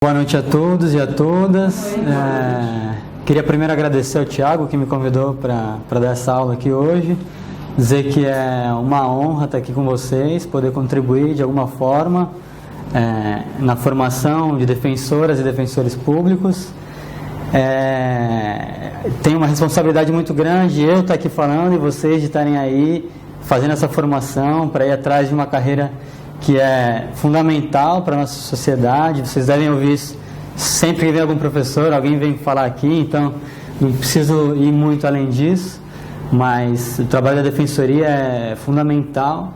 Boa noite a todos e a todas. Queria primeiro agradecer ao Thiago que me convidou para dar essa aula aqui hoje. Dizer que é uma honra estar aqui com vocês, poder contribuir de alguma forma na formação de defensoras e defensores públicos. Tenho uma responsabilidade muito grande eu estar aqui falando e vocês de estarem aí fazendo essa formação para ir atrás de uma carreira que é fundamental para a nossa sociedade. Vocês devem ouvir isso sempre que vem algum professor, alguém vem falar aqui, então não preciso ir muito além disso, mas o trabalho da defensoria é fundamental.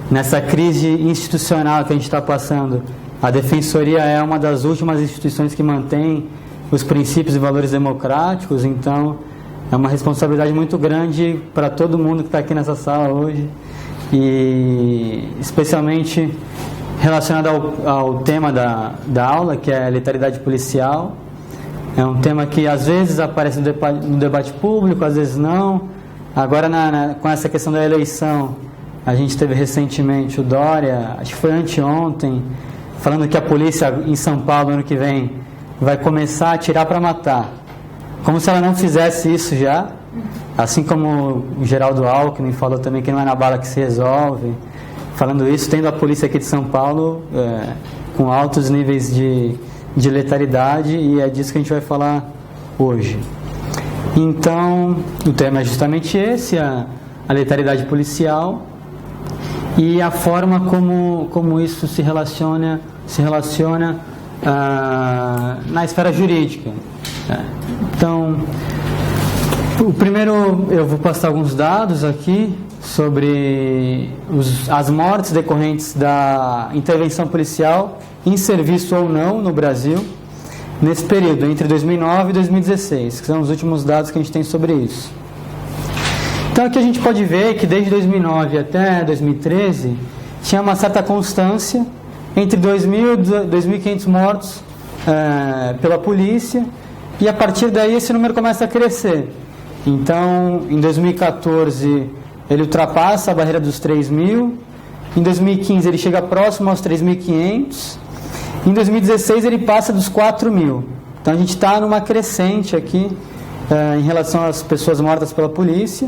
Nessa crise institucional que a gente está passando, a defensoria é uma das últimas instituições que mantém os princípios e valores democráticos, então é uma responsabilidade muito grande para todo mundo que está aqui nessa sala hoje, e especialmente relacionado ao tema da aula, que é a letalidade policial. É um tema que às vezes aparece no debate público, às vezes não. Agora com essa questão da eleição, a gente teve recentemente o Dória, acho que foi anteontem, falando que a polícia em São Paulo ano que vem vai começar a atirar para matar, como se ela não fizesse isso já. Assim como o Geraldo Alckmin falou também que não é na bala que se resolve, falando isso, tendo a polícia aqui de São Paulo com altos níveis de letalidade, e é disso que a gente vai falar hoje. Então, o tema é justamente esse, a letalidade policial e a forma como isso se relaciona na esfera jurídica. Então, o primeiro, eu vou passar alguns dados aqui sobre as mortes decorrentes da intervenção policial em serviço ou não no Brasil, nesse período, entre 2009 e 2016, que são os últimos dados que a gente tem sobre isso. Então aqui a gente pode ver que desde 2009 até 2013, tinha uma certa constância entre 2.000 e 2.500 mortos pela polícia, e a partir daí esse número começa a crescer. Então, em 2014, ele ultrapassa a barreira dos 3.000. Em 2015, ele chega próximo aos 3.500. Em 2016, ele passa dos 4.000. Então, a gente está numa crescente aqui em relação às pessoas mortas pela polícia.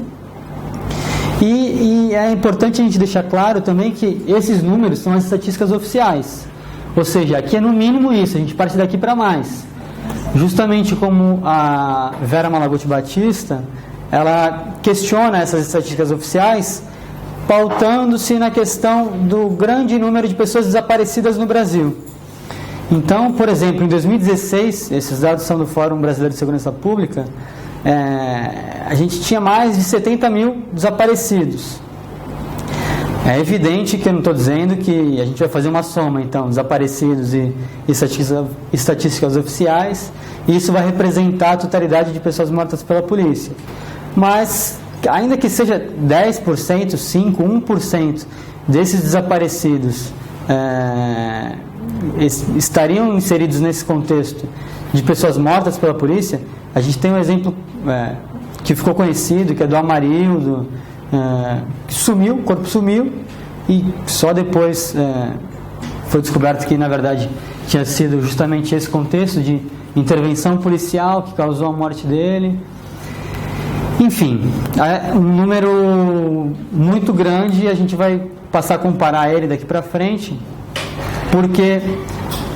E é importante a gente deixar claro também que esses números são as estatísticas oficiais. Ou seja, aqui é no mínimo isso, a gente parte daqui para mais. Justamente como a Vera Malaguti Batista, ela questiona essas estatísticas oficiais, pautando-se na questão do grande número de pessoas desaparecidas no Brasil. Então, por exemplo, em 2016, esses dados são do Fórum Brasileiro de Segurança Pública, a gente tinha mais de 70.000 desaparecidos. É evidente que eu não estou dizendo que a gente vai fazer uma soma, então, desaparecidos e estatísticas oficiais, e isso vai representar a totalidade de pessoas mortas pela polícia. Mas, ainda que seja 10%, 5%, 1% desses desaparecidos estariam inseridos nesse contexto de pessoas mortas pela polícia, a gente tem um exemplo que ficou conhecido, que é do Amarildo, que sumiu, o corpo sumiu, e só depois foi descoberto que na verdade tinha sido justamente esse contexto de intervenção policial que causou a morte dele. Enfim, é um número muito grande, e a gente vai passar a comparar ele daqui para frente, porque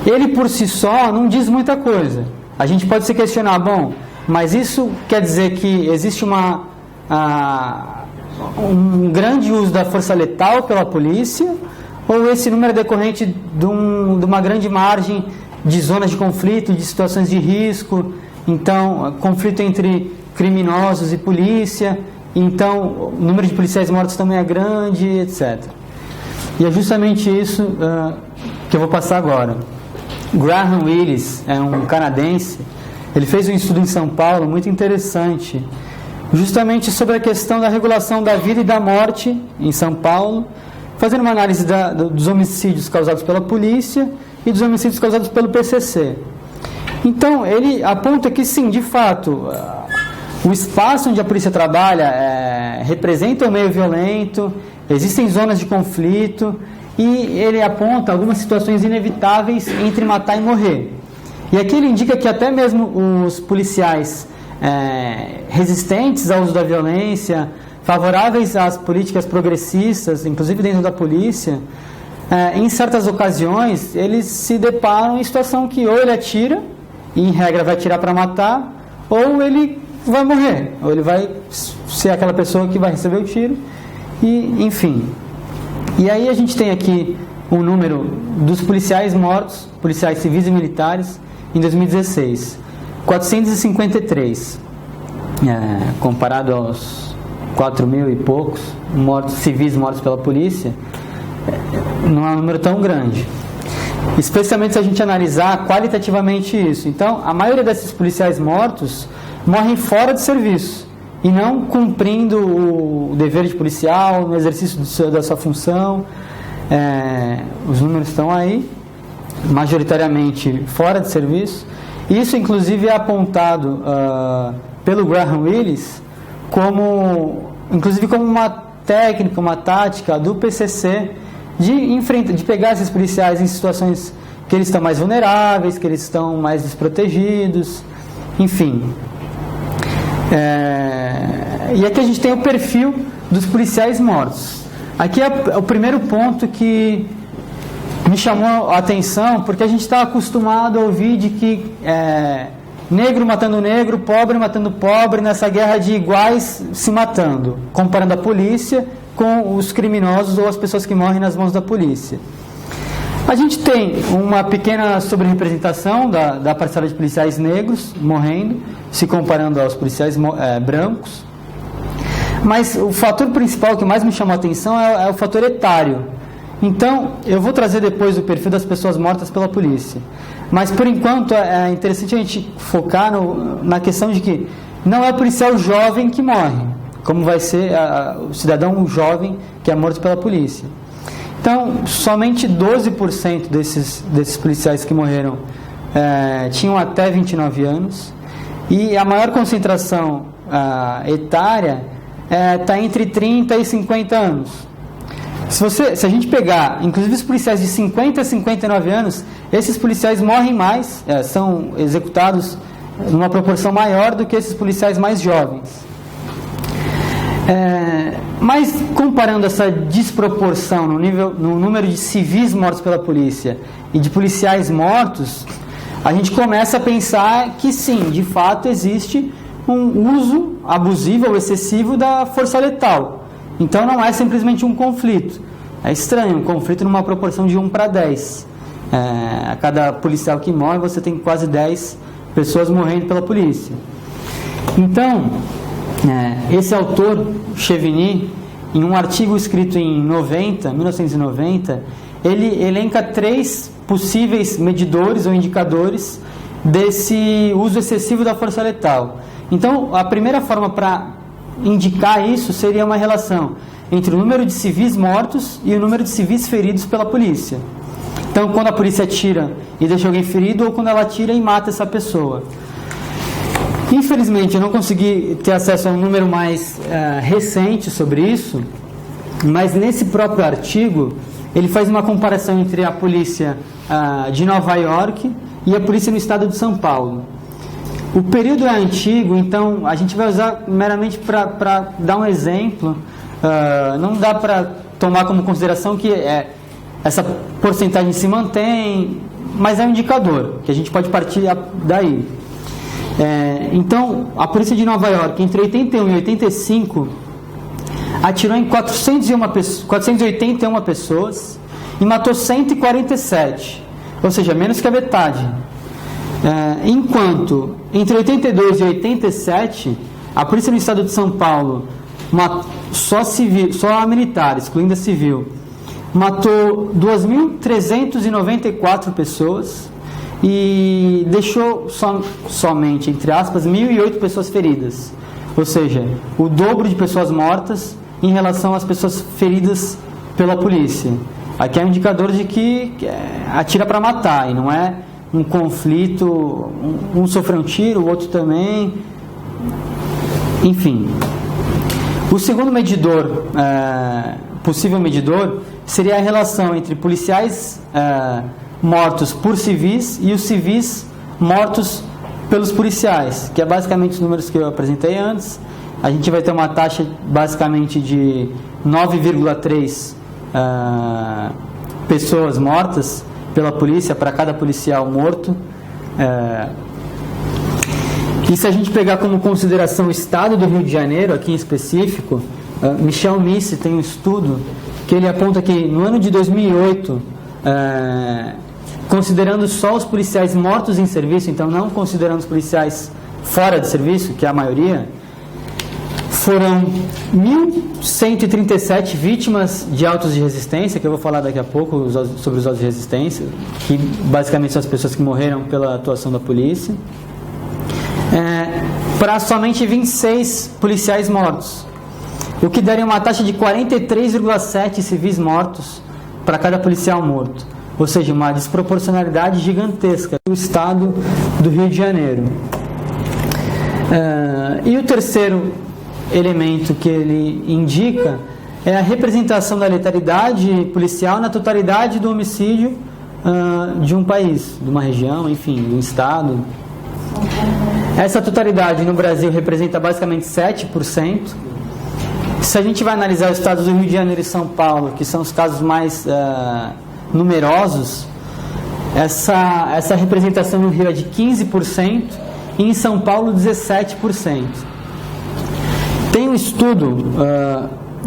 ele por si só não diz muita coisa. A gente pode se questionar, bom, mas isso quer dizer que existe um grande uso da força letal pela polícia, ou esse número é decorrente de uma grande margem de zonas de conflito, de situações de risco, então conflito entre criminosos e polícia, então o número de policiais mortos também é grande, etc. E é justamente isso que eu vou passar agora. Graham Willis é um canadense, ele fez um estudo em São Paulo muito interessante, justamente sobre a questão da regulação da vida e da morte em São Paulo, fazendo uma análise dos homicídios causados pela polícia e dos homicídios causados pelo PCC. Então, ele aponta que sim, de fato, o espaço onde a polícia trabalha representa um meio violento, existem zonas de conflito, e ele aponta algumas situações inevitáveis entre matar e morrer. E aqui ele indica que até mesmo os policiais resistentes ao uso da violência, favoráveis às políticas progressistas, inclusive dentro da polícia, em certas ocasiões eles se deparam em situação que ou ele atira, e em regra vai atirar para matar, ou ele vai morrer, ou ele vai ser aquela pessoa que vai receber o tiro, e enfim. E aí a gente tem aqui o número dos policiais mortos, policiais civis e militares, em 2016, 453, comparado aos 4.000 e poucos civis mortos pela polícia, não é um número tão grande, especialmente se a gente analisar qualitativamente isso. Então, a maioria desses policiais mortos morrem fora de serviço e não cumprindo o dever de policial, no exercício da sua função. Os números estão aí, majoritariamente fora de serviço. Isso, inclusive, é apontado pelo Graham Willis como uma técnica, uma tática do PCC de pegar esses policiais em situações que eles estão mais vulneráveis, que eles estão mais desprotegidos, enfim. E aqui a gente tem o perfil dos policiais mortos. Aqui é o primeiro ponto que me chamou a atenção, porque a gente está acostumado a ouvir de que negro matando negro, pobre matando pobre, nessa guerra de iguais se matando, comparando a polícia com os criminosos ou as pessoas que morrem nas mãos da polícia. A gente tem uma pequena sobre-representação da parcela de policiais negros morrendo, se comparando aos policiais brancos. Mas o fator principal que mais me chamou a atenção é o fator etário. Então, eu vou trazer depois o perfil das pessoas mortas pela polícia. Mas, por enquanto, é interessante a gente focar na questão de que não é o policial jovem que morre, como vai ser o cidadão jovem que é morto pela polícia. Então, somente 12% desses policiais que morreram tinham até 29 anos, e a maior concentração etária está entre 30 e 50 anos. Se a gente pegar, inclusive os policiais de 50 a 59 anos, esses policiais morrem mais, são executados numa proporção maior do que esses policiais mais jovens. Mas comparando essa desproporção no número de civis mortos pela polícia e de policiais mortos, a gente começa a pensar que sim, de fato existe um uso abusivo ou excessivo da força letal. Então não é simplesmente um conflito. É estranho, um conflito numa proporção de 1 para 10. A cada policial que morre, você tem quase 10 pessoas morrendo pela polícia. Então, esse autor, Chevigny, em um artigo escrito em 1990, ele elenca 3 possíveis medidores ou indicadores desse uso excessivo da força letal. Então, a primeira forma para indicar isso seria uma relação entre o número de civis mortos e o número de civis feridos pela polícia. Então, quando a polícia atira e deixa alguém ferido, ou quando ela atira e mata essa pessoa. Infelizmente, eu não consegui ter acesso a um número mais recente sobre isso, mas nesse próprio artigo, ele faz uma comparação entre a polícia de Nova York e a polícia no estado de São Paulo. O período é antigo, então a gente vai usar meramente para dar um exemplo. Não dá para tomar como consideração que essa porcentagem se mantém, mas é um indicador, que a gente pode partir daí. Então, a polícia de Nova York, entre 81 e 85, atirou em 481 pessoas e matou 147, ou seja, menos que a metade. Enquanto, entre 82 e 87, a polícia no estado de São Paulo, só militar, excluindo a civil, matou 2.394 pessoas e deixou somente, entre aspas, 1.008 pessoas feridas. Ou seja, o dobro de pessoas mortas em relação às pessoas feridas pela polícia. Aqui é um indicador de que atira para matar, e não é um conflito, um sofreu um tiro, o outro também. Enfim. O segundo medidor, possível medidor, seria a relação entre policiais mortos por civis e os civis mortos pelos policiais, que é basicamente os números que eu apresentei antes. A gente vai ter uma taxa basicamente de 9,3 pessoas mortas pela polícia para cada policial morto. E se a gente pegar como consideração o estado do Rio de Janeiro, aqui em específico, Michel Misse tem um estudo que ele aponta que no ano de 2008, considerando só os policiais mortos em serviço, então não considerando os policiais fora de serviço, que é a maioria, foram 1.137 vítimas de autos de resistência, que eu vou falar daqui a pouco sobre os autos de resistência, que basicamente são as pessoas que morreram pela atuação da polícia, para somente 26 policiais mortos, o que daria uma taxa de 43,7 civis mortos para cada policial morto, ou seja, uma desproporcionalidade gigantesca do estado do Rio de Janeiro. E o terceiro elemento que ele indica é a representação da letalidade policial na totalidade do homicídio de um país, de uma região, enfim, de um estado. Essa totalidade no Brasil representa basicamente 7%. Se a gente vai analisar os estados do Rio de Janeiro e São Paulo, que são os casos mais numerosos, essa representação no Rio é de 15% e em São Paulo 17%. Tem um estudo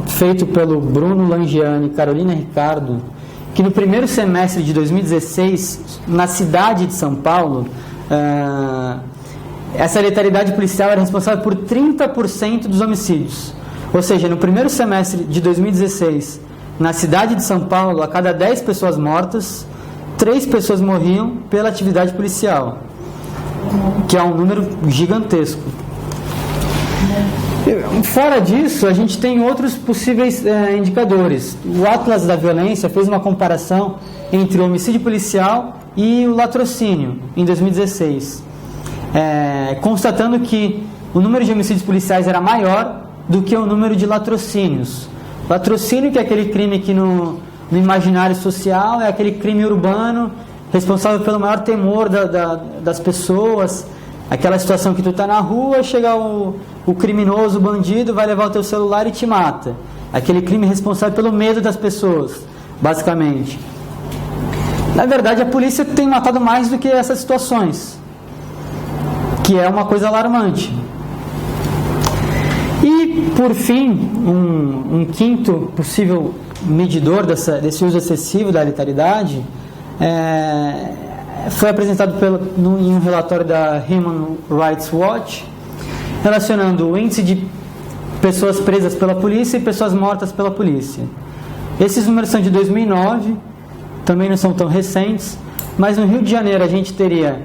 feito pelo Bruno Langiani e Carolina Ricardo, que no primeiro semestre de 2016, na cidade de São Paulo, essa letalidade policial era responsável por 30% dos homicídios. Ou seja, no primeiro semestre de 2016, na cidade de São Paulo, a cada 10 pessoas mortas, 3 pessoas morriam pela atividade policial, que é um número gigantesco. Fora disso, a gente tem outros possíveis indicadores. O Atlas da Violência fez uma comparação entre o homicídio policial e o latrocínio em 2016, constatando que o número de homicídios policiais era maior do que o número de latrocínios. Latrocínio, que é aquele crime que no imaginário social é aquele crime urbano responsável pelo maior temor das pessoas, aquela situação que tu está na rua, chega o criminoso, o bandido, vai levar o teu celular e te mata. Aquele crime responsável pelo medo das pessoas, basicamente. Na verdade, a polícia tem matado mais do que essas situações, que é uma coisa alarmante. E, por fim, um quinto possível medidor desse uso excessivo da letalidade foi apresentado em um relatório da Human Rights Watch, relacionando o índice de pessoas presas pela polícia e pessoas mortas pela polícia. Esses números são de 2009, também não são tão recentes, mas no Rio de Janeiro a gente teria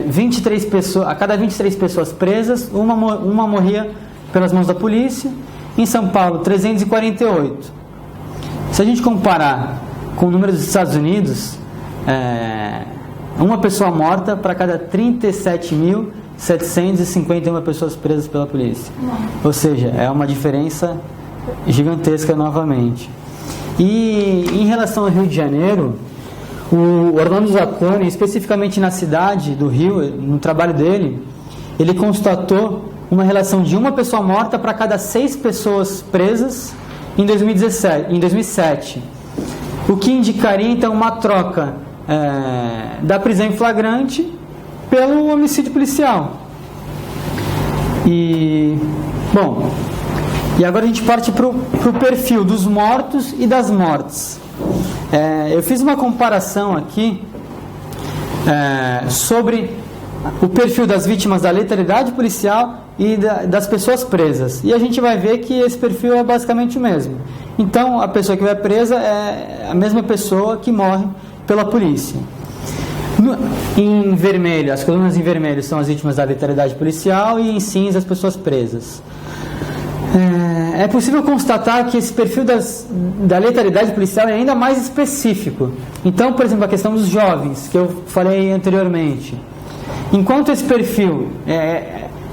23 pessoas, a cada 23 pessoas presas, uma morria pelas mãos da polícia. Em São Paulo, 348. Se a gente comparar com o número dos Estados Unidos, uma pessoa morta para cada 37.751 pessoas presas pela polícia. Ou seja, é uma diferença gigantesca novamente. E em relação ao Rio de Janeiro, o Orlando Zacconi, especificamente na cidade do Rio, no trabalho dele, ele constatou uma relação de uma pessoa morta para cada 6 pessoas presas em 2007, o que indicaria então uma troca da prisão em flagrante pelo homicídio policial. E agora a gente parte para o perfil dos mortos e das mortes. Eu fiz uma comparação aqui sobre o perfil das vítimas da letalidade policial e das pessoas presas. E a gente vai ver que esse perfil é basicamente o mesmo. Então, a pessoa que vai presa é a mesma pessoa que morre pela polícia. Em vermelho, as colunas em vermelho são as vítimas da letalidade policial e em cinza as pessoas presas. É possível constatar que esse perfil da letalidade policial é ainda mais específico. Então, por exemplo, a questão dos jovens, que eu falei anteriormente. Enquanto esse perfil,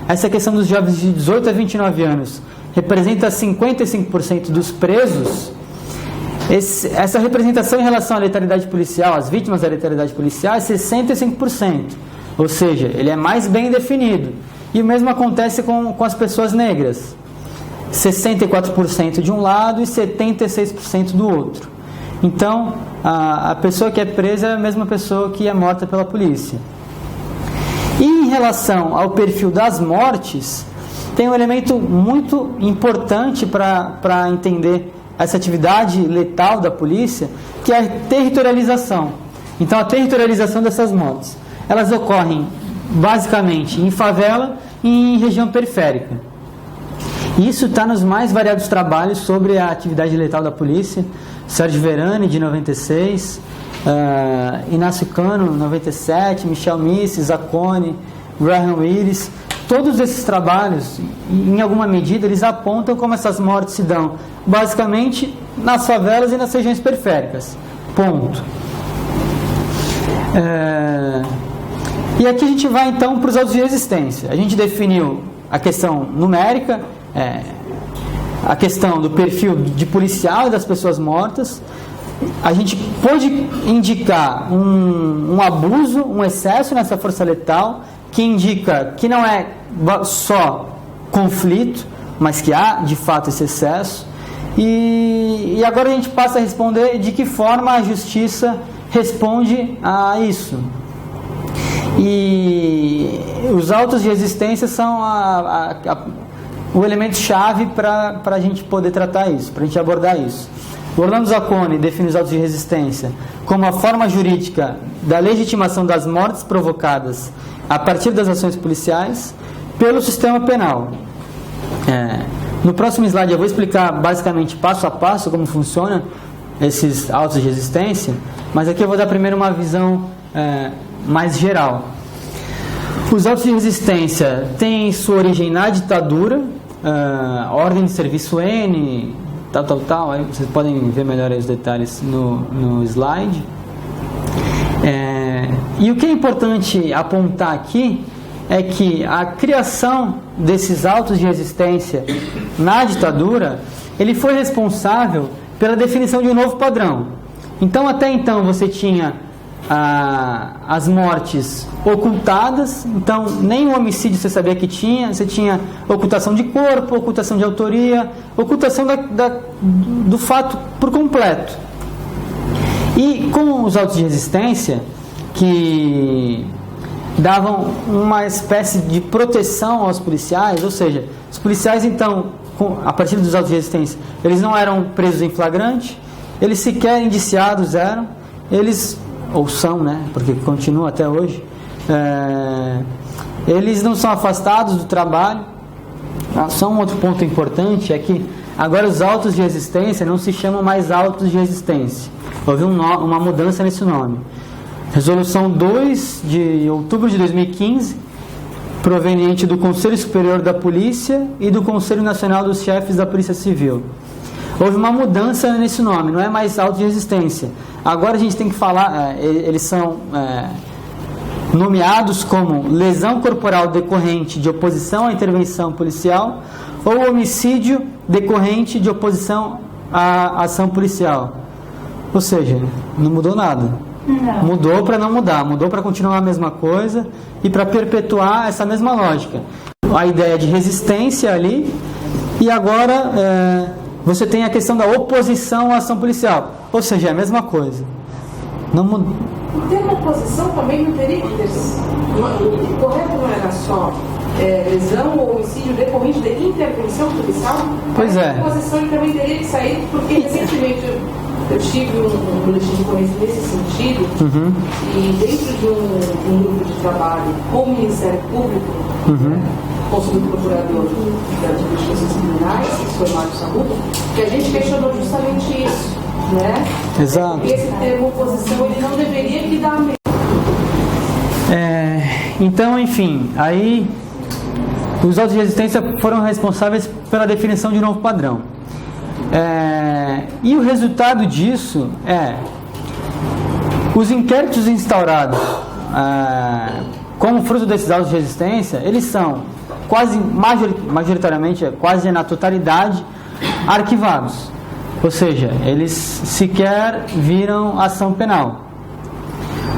essa questão dos jovens de 18 a 29 anos, representa 55% dos presos, essa representação em relação à letalidade policial, as vítimas da letalidade policial, é 65%. ou seja, ele é mais bem definido. E o mesmo acontece com as pessoas negras, 64% de um lado e 76% do outro. Então, a pessoa que é presa é a mesma pessoa que é morta pela polícia. E em relação ao perfil das mortes, tem um elemento muito importante para entender essa atividade letal da polícia, que é a territorialização. Então, a territorialização dessas mortes, elas ocorrem basicamente em favela e em região periférica. Isso está nos mais variados trabalhos sobre a atividade letal da polícia. Sérgio Verani, de 96, Inácio Cano, 97, Michel Missi, Zacconi, Graham Willis. Todos esses trabalhos, em alguma medida, eles apontam como essas mortes se dão basicamente nas favelas e nas regiões periféricas. Ponto. E aqui a gente vai então para os autos de resistência. A gente definiu a questão numérica, a questão do perfil de policial e das pessoas mortas. A gente pode indicar um abuso, um excesso nessa força letal, que indica que não é só conflito, mas que há de fato esse excesso. E agora a gente passa a responder de que forma a justiça responde a isso. E os autos de resistência são o elemento-chave para a gente poder tratar isso, para a gente abordar isso. O Orlando Zacconi define os autos de resistência como a forma jurídica da legitimação das mortes provocadas a partir das ações policiais pelo sistema penal. No próximo slide eu vou explicar basicamente passo a passo como funciona esses autos de resistência, mas aqui eu vou dar primeiro uma visão mais geral. Os autos de resistência têm sua origem na ditadura, ordem de serviço N, tal, aí vocês podem ver melhor aí os detalhes no slide. E o que é importante apontar aqui é que a criação desses autos de resistência na ditadura, ele foi responsável pela definição de um novo padrão. Então, até então, você tinha as mortes ocultadas, então nem o homicídio você sabia que tinha, você tinha ocultação de corpo, ocultação de autoria, ocultação do fato por completo. E com os autos de resistência, que davam uma espécie de proteção aos policiais, ou seja, os policiais então, a partir dos autos de resistência, eles não eram presos em flagrante, eles sequer indiciados eram, eles, ou são, né, porque continua até hoje, eles não são afastados do trabalho. Só um outro ponto importante é que agora os autos de resistência não se chamam mais autos de resistência, houve uma mudança nesse nome. Resolução 2 de outubro de 2015, proveniente do Conselho Superior da Polícia e do Conselho Nacional dos Chefes da Polícia Civil. Houve uma mudança nesse nome, não é mais auto de resistência. Agora a gente tem que falar, eles são nomeados como lesão corporal decorrente de oposição à intervenção policial ou homicídio decorrente de oposição à ação policial. Ou seja, não mudou nada. Não. Mudou para não mudar, mudou para continuar a mesma coisa e para perpetuar essa mesma lógica. A ideia de resistência ali, e agora você tem a questão da oposição à ação policial, ou seja, é a mesma coisa. Não mudou. O termo oposição também não teria que ter. O correto não era só lesão ou homicídio decorrente de intervenção policial? Pois é. A oposição também teria que sair, porque recentemente eu tive um boletim de ocorrência nesse sentido, e dentro de um grupo de trabalho com o Ministério Público, com o subprocurador das Justiças Criminais, que foi Mário Samuto, que a gente questionou justamente isso, né? Exato. Esse termo oposição, ele não deveria que dar mesmo. Então, enfim, aí os autos de resistência foram responsáveis pela definição de um novo padrão. E o resultado disso os inquéritos instaurados como fruto desses autos de resistência, eles são quase majoritariamente, quase na totalidade, arquivados. Ou seja, eles sequer viram ação penal.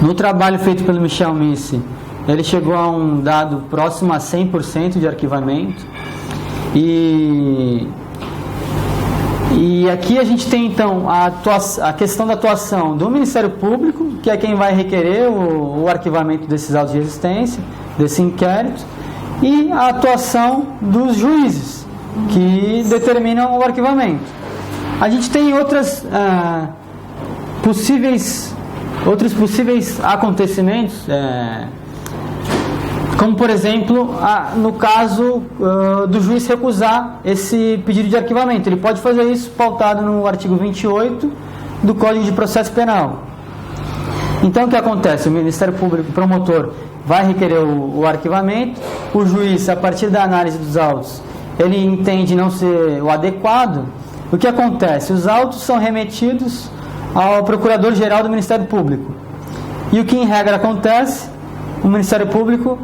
No trabalho feito pelo Michel Missi ele chegou a um dado próximo a 100% de arquivamento. E aqui a gente tem então a questão da atuação do Ministério Público, que é quem vai requerer o arquivamento desses autos de resistência, desse inquérito, e a atuação dos juízes, que determinam o arquivamento. A gente tem outros possíveis acontecimentos, como por exemplo, no caso do juiz recusar esse pedido de arquivamento. Ele pode fazer isso pautado no artigo 28 do Código de Processo Penal. Então o que acontece? O Ministério Público, o promotor, vai requerer o arquivamento, o juiz, a partir da análise dos autos, ele entende não ser o adequado. O que acontece? Os autos são remetidos ao Procurador-Geral do Ministério Público. E o que em regra acontece? O Ministério Público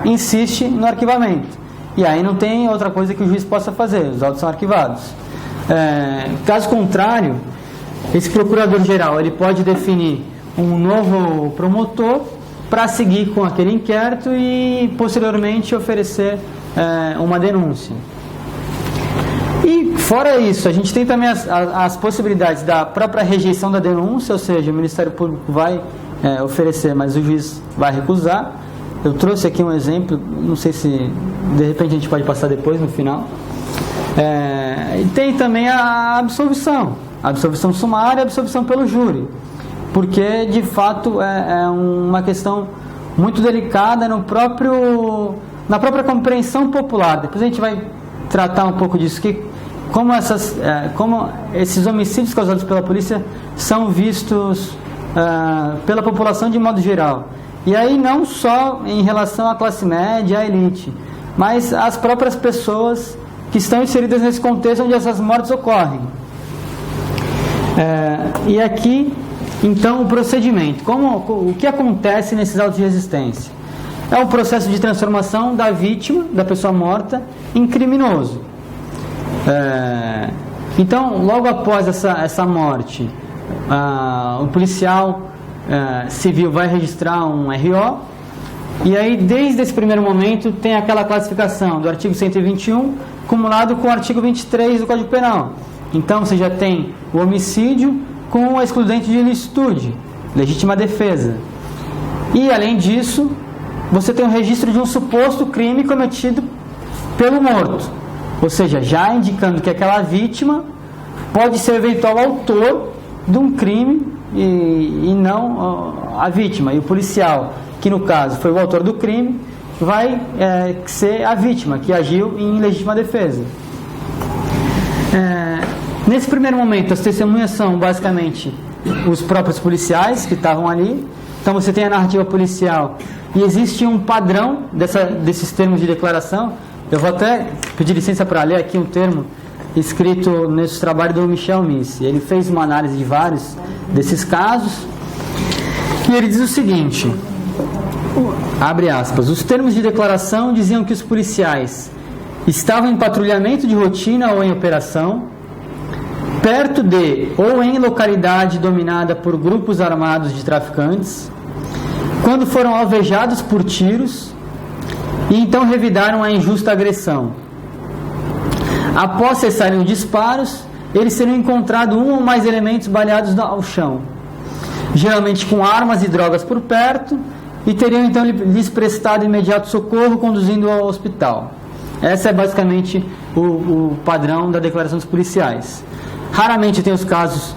insiste no arquivamento. E aí não tem outra coisa que o juiz possa fazer, os autos são arquivados. Caso contrário, esse Procurador-Geral ele pode definir um novo promotor para seguir com aquele inquérito e posteriormente oferecer uma denúncia. E fora isso, a gente tem também as possibilidades da própria rejeição da denúncia, ou seja, o Ministério Público vai oferecer, mas o juiz vai recusar. Eu trouxe aqui um exemplo, não sei se de repente a gente pode passar depois no final. E tem também a absolvição sumária e a absolvição pelo júri, porque de fato é uma questão muito delicada na própria compreensão popular. Depois a gente vai tratar um pouco disso, como esses homicídios causados pela polícia são vistos pela população de modo geral. E aí não só em relação à classe média, à elite, mas às próprias pessoas que estão inseridas nesse contexto onde essas mortes ocorrem. E aqui, então, o procedimento. O que acontece nesses autos de resistência? É um processo de transformação da vítima, da pessoa morta, em criminoso. Então, logo após essa morte, o policial civil vai registrar um RO, e aí desde esse primeiro momento tem aquela classificação do artigo 121 cumulado com o artigo 23 do Código Penal. Então você já tem o homicídio com a excludente de ilicitude, legítima defesa, e além disso você tem o registro de um suposto crime cometido pelo morto, ou seja, já indicando que aquela vítima pode ser o eventual autor de um crime e não a vítima. E o policial, que no caso foi o autor do crime, vai ser a vítima que agiu em legítima defesa. Nesse primeiro momento, as testemunhas são basicamente os próprios policiais que estavam ali. Então você tem a narrativa policial e existe um padrão desses termos de declaração. Eu vou até pedir licença para ler aqui um termo escrito nesse trabalho do Michel Missi. Ele fez uma análise de vários desses casos e ele diz o seguinte, abre aspas: os termos de declaração diziam que os policiais estavam em patrulhamento de rotina ou em operação, perto de ou em localidade dominada por grupos armados de traficantes, quando foram alvejados por tiros e então revidaram a injusta agressão. Após cessarem os disparos, eles seriam encontrados um ou mais elementos baleados ao chão, geralmente com armas e drogas por perto, e teriam então lhes prestado imediato socorro, conduzindo ao hospital. Essa é basicamente o padrão da declaração dos policiais. Raramente tem os casos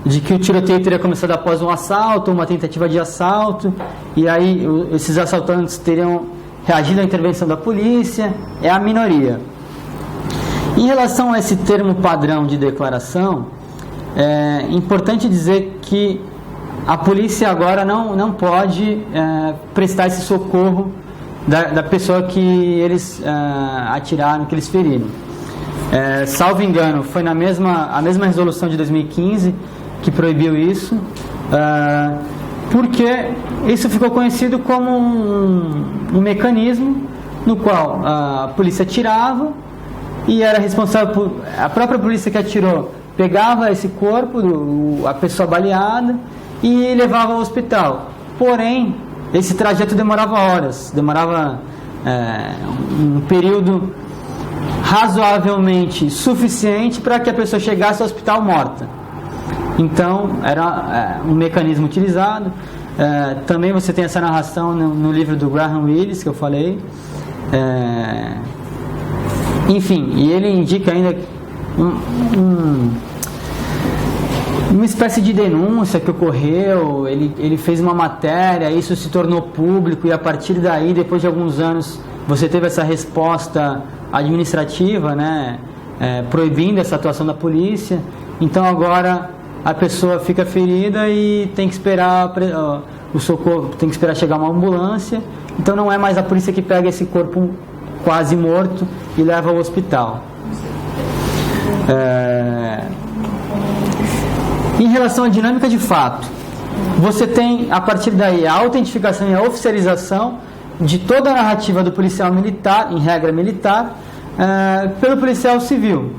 de que o tiroteio teria começado após um assalto, uma tentativa de assalto, e aí esses assaltantes teriam reagido à intervenção da polícia. É a minoria. Em relação a esse termo padrão de declaração, é importante dizer que a polícia agora não pode prestar esse socorro da pessoa que eles atiraram, que eles feriram. Salvo engano, foi a mesma resolução de 2015 que proibiu isso, porque isso ficou conhecido como um mecanismo no qual a polícia atirava e era responsável por... A própria polícia que atirou pegava esse corpo, a pessoa baleada, e levava ao hospital. Porém, esse trajeto demorava horas, demorava um período razoavelmente suficiente para que a pessoa chegasse ao hospital morta. Então, era um mecanismo utilizado. Também você tem essa narração no livro do Graham Willis, que eu falei. Enfim, e ele indica ainda uma espécie de denúncia que ocorreu. Ele fez uma matéria, isso se tornou público, e a partir daí, depois de alguns anos, você teve essa resposta administrativa, né, proibindo essa atuação da polícia. Então agora a pessoa fica ferida e tem que esperar o socorro, tem que esperar chegar uma ambulância. Então não é mais a polícia que pega esse corpo quase morto e leva ao hospital. Em relação à dinâmica de fato, você tem a partir daí a autentificação e a oficialização de toda a narrativa do policial militar, em regra militar, pelo policial civil.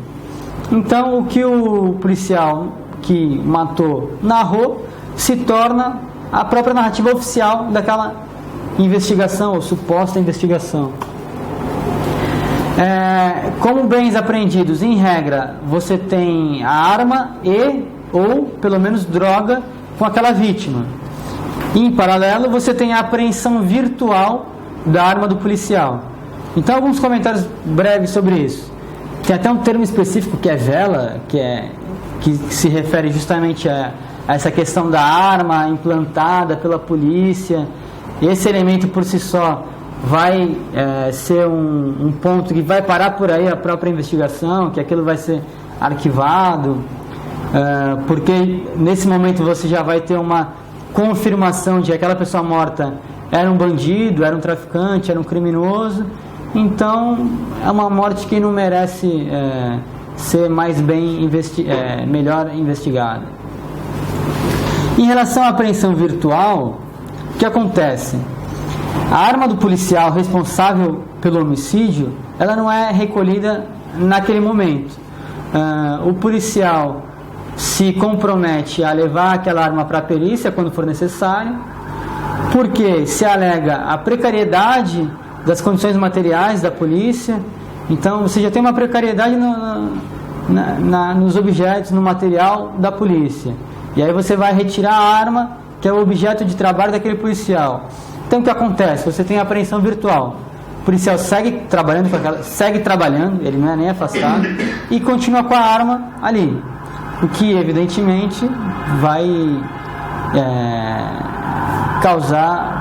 Então o que o policial que matou narrou se torna a própria narrativa oficial daquela investigação ou suposta investigação. Como bens apreendidos, em regra, você tem a arma ou pelo menos droga com aquela vítima. E, em paralelo, você tem a apreensão virtual da arma do policial. Então, alguns comentários breves sobre isso. Tem até um termo específico que é vela, que se refere justamente a essa questão da arma implantada pela polícia. Esse elemento por si só vai ser um ponto que vai parar por aí a própria investigação, que aquilo vai ser arquivado, porque nesse momento você já vai ter uma confirmação de que aquela pessoa morta era um bandido, era um traficante, era um criminoso. Então é uma morte que não merece ser mais melhor investigada. Em relação à apreensão virtual, o que acontece? A arma do policial responsável pelo homicídio, ela não é recolhida naquele momento. O policial se compromete a levar aquela arma para a perícia quando for necessário, porque se alega a precariedade das condições materiais da polícia. Então você já tem uma precariedade nos objetos, no material da polícia, e aí você vai retirar a arma que é o objeto de trabalho daquele policial. Então o que acontece? Você tem a apreensão virtual. O policial segue trabalhando, ele não é nem afastado, e continua com a arma ali, o que evidentemente vai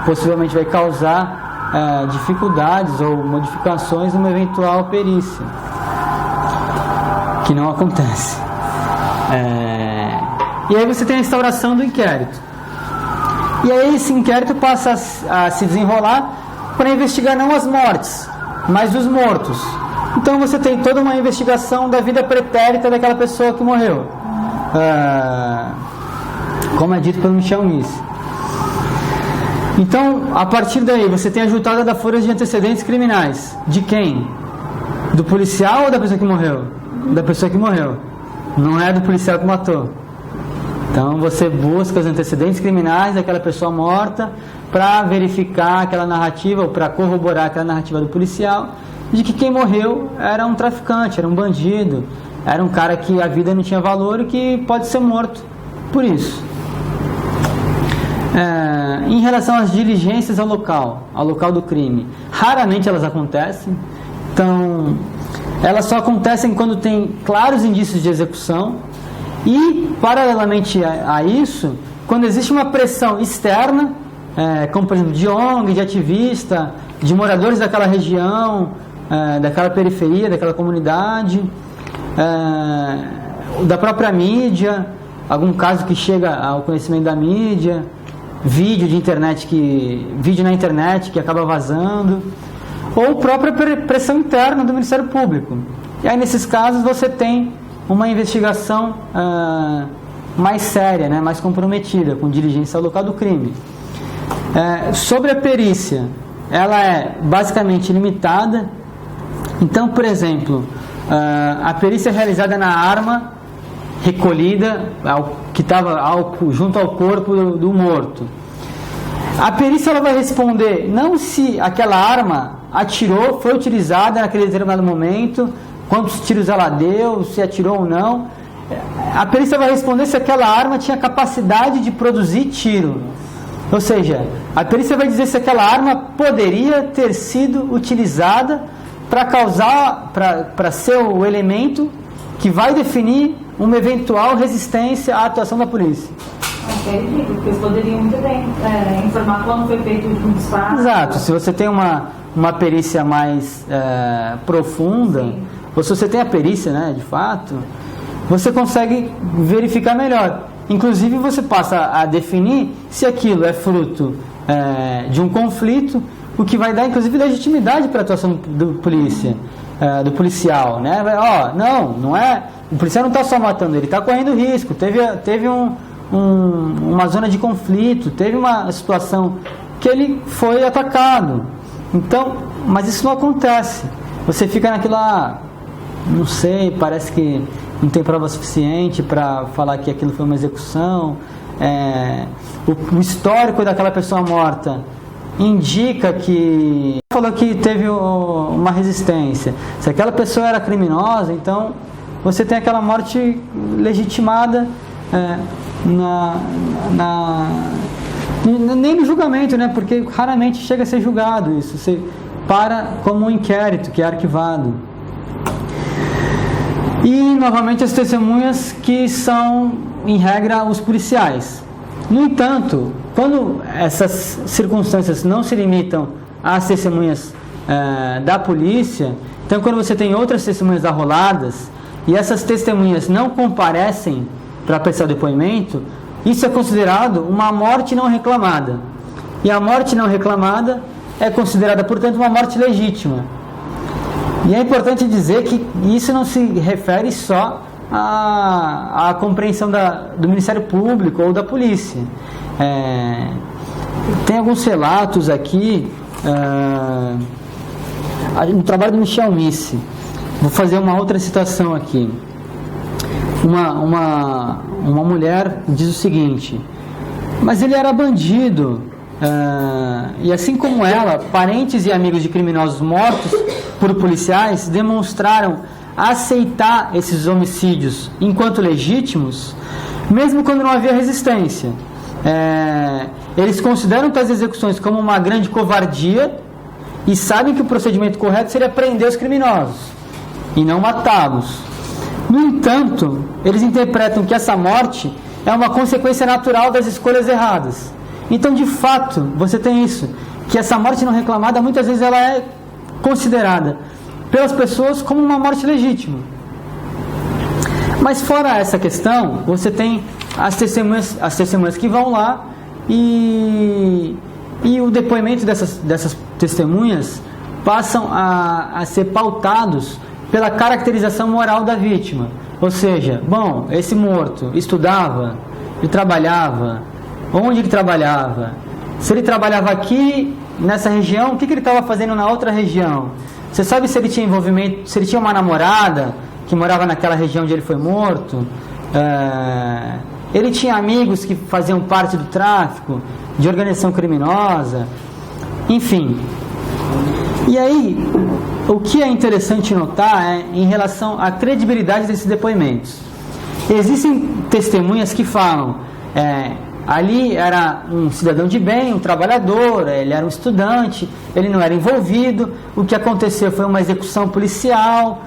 possivelmente vai causar dificuldades ou modificações numa eventual perícia, que não acontece. E aí você tem a instauração do inquérito. E aí esse inquérito passa a se desenrolar para investigar não as mortes, mas os mortos. Então você tem toda uma investigação da vida pretérita daquela pessoa que morreu, como é dito pelo Michel Nice. Então, a partir daí, você tem a juntada da folha de antecedentes criminais. De quem? Do policial ou da pessoa que morreu? Da pessoa que morreu. Não é do policial que matou. Então, você busca os antecedentes criminais daquela pessoa morta para verificar aquela narrativa, ou para corroborar aquela narrativa do policial, de que quem morreu era um traficante, era um bandido, era um cara que a vida não tinha valor e que pode ser morto por isso. Em relação às diligências ao local do crime, raramente elas acontecem. Então, elas só acontecem quando tem claros indícios de execução e, paralelamente a isso, quando existe uma pressão externa, como por exemplo de ONG, de ativista, de moradores daquela região, daquela periferia, daquela comunidade, da própria mídia, algum caso que chega ao conhecimento da mídia, vídeo na internet que acaba vazando, ou própria pressão interna do Ministério Público. E aí nesses casos você tem uma investigação mais séria, né, mais comprometida, com diligência ao local do crime. Sobre a perícia, ela é basicamente limitada. Então, por exemplo, a perícia realizada na arma recolhida, que estava junto ao corpo do morto, A perícia ela vai responder não se aquela arma atirou, foi utilizada naquele determinado momento, quantos tiros ela deu, se atirou ou não. A perícia vai responder se aquela arma tinha capacidade de produzir tiro. Ou seja, a perícia vai dizer se aquela arma poderia ter sido utilizada para causar, para ser o elemento que vai definir uma eventual resistência à atuação da polícia. Porque eles poderiam muito bem informar quando foi feito o último disparo. Exato, se você tem uma perícia mais profunda, sim, ou se você tem a perícia, né, de fato, você consegue verificar melhor. Inclusive você passa a definir se aquilo é fruto de um conflito, o que vai dar inclusive legitimidade para a atuação do policial, né? Não é, o policial não está só matando, ele está correndo risco, teve uma zona de conflito, teve uma situação que ele foi atacado. Então, mas isso não acontece. Você fica naquilo não sei, parece que não tem prova suficiente para falar que aquilo foi uma execução. O histórico daquela pessoa morta indica que falou que teve uma resistência. Se aquela pessoa era criminosa, então você tem aquela morte legitimada nem no julgamento, né? Porque raramente chega a ser julgado isso. Você para como um inquérito que é arquivado. E novamente as testemunhas que são, em regra, os policiais. No entanto, quando essas circunstâncias não se limitam às testemunhas da polícia, então quando você tem outras testemunhas arroladas e essas testemunhas não comparecem para prestar depoimento, isso é considerado uma morte não reclamada. E a morte não reclamada é considerada, portanto, uma morte legítima. E é importante dizer que isso não se refere só à compreensão do Ministério Público ou da polícia. Tem alguns relatos aqui no trabalho do Michel Misse. Vou fazer uma outra citação aqui. Uma mulher diz o seguinte: mas ele era bandido, e assim como ela, parentes e amigos de criminosos mortos por policiais demonstraram aceitar esses homicídios enquanto legítimos, mesmo quando não havia resistência. Eles consideram tais execuções como uma grande covardia e sabem que o procedimento correto seria prender os criminosos e não matá-los. No entanto, eles interpretam que essa morte é uma consequência natural das escolhas erradas. Então, de fato, você tem isso, que essa morte não reclamada, muitas vezes ela é considerada pelas pessoas como uma morte legítima. Mas fora essa questão, você tem as testemunhas que vão lá e o depoimento dessas testemunhas passam a ser pautados pela caracterização moral da vítima. Ou seja, esse morto estudava, ele trabalhava, onde ele trabalhava, se ele trabalhava aqui nessa região, o que ele estava fazendo na outra região? Você sabe se ele tinha envolvimento, se ele tinha uma namorada que morava naquela região onde ele foi morto? Ele tinha amigos que faziam parte do tráfico, de organização criminosa, enfim. E aí, o que é interessante notar é em relação à credibilidade desses depoimentos. Existem testemunhas que falam, ali era um cidadão de bem, um trabalhador, ele era um estudante, ele não era envolvido, o que aconteceu foi uma execução policial,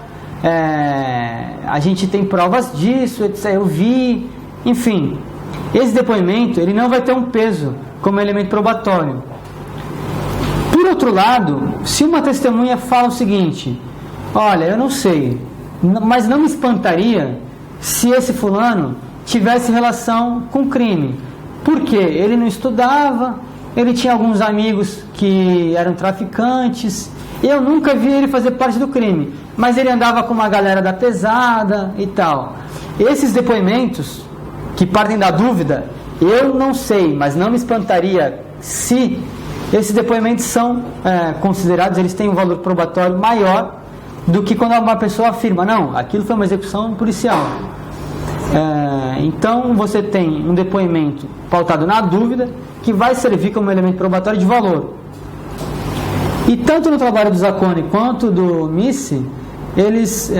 a gente tem provas disso, etc., eu vi, enfim. Esse depoimento ele não vai ter um peso como elemento probatório. Por outro lado, se uma testemunha fala o seguinte: olha, eu não sei, mas não me espantaria se esse fulano tivesse relação com crime. Porque ele não estudava, ele tinha alguns amigos que eram traficantes, eu nunca vi ele fazer parte do crime, mas ele andava com uma galera da pesada e tal. Esses depoimentos que partem da dúvida, eu não sei, mas não me espantaria se esses depoimentos são considerados, eles têm um valor probatório maior do que quando uma pessoa afirma, não, aquilo foi uma execução policial. Então você tem um depoimento pautado na dúvida, que vai servir como elemento probatório de valor. E tanto no trabalho do Zacconi quanto do Missi, eles